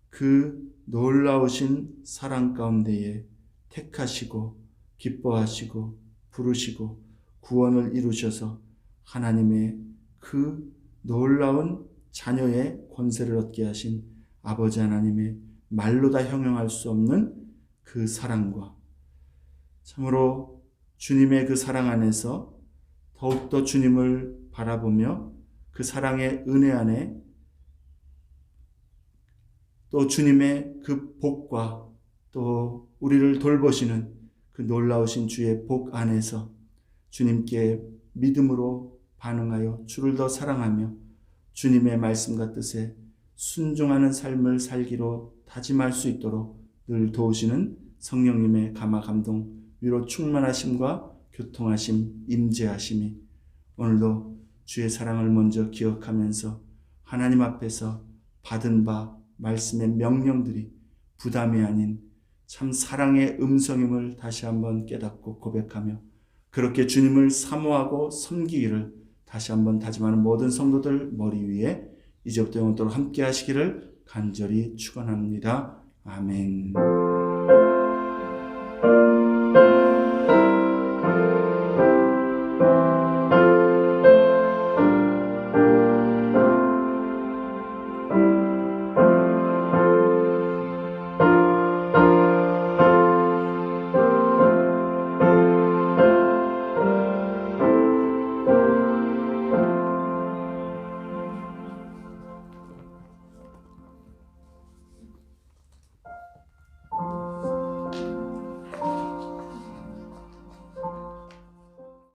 그 놀라우신 사랑 가운데에 택하시고 기뻐하시고 부르시고 구원을 이루셔서 하나님의 그 놀라운 자녀의 권세를 얻게 하신 아버지 하나님의 말로 다 형용할 수 없는 그 사랑과 참으로 주님의 그 사랑 안에서 더욱더 주님을 바라보며 그 사랑의 은혜 안에 또 주님의 그 복과 또 우리를 돌보시는 그 놀라우신 주의 복 안에서 주님께 믿음으로 반응하여 주를 더 사랑하며 주님의 말씀과 뜻에 순종하는 삶을 살기로 다짐할 수 있도록 늘 도우시는 성령님의 감화 감동 위로 충만하심과 교통하심 임재하심이 오늘도 주의 사랑을 먼저 기억하면서 하나님 앞에서 받은 바 말씀의 명령들이 부담이 아닌 참 사랑의 음성임을 다시 한번 깨닫고 고백하며 그렇게 주님을 사모하고 섬기기를 다시 한번 다짐하는 모든 성도들 머리 위에 이제부터 영원토록 함께 하시기를 간절히 축원합니다. 아멘.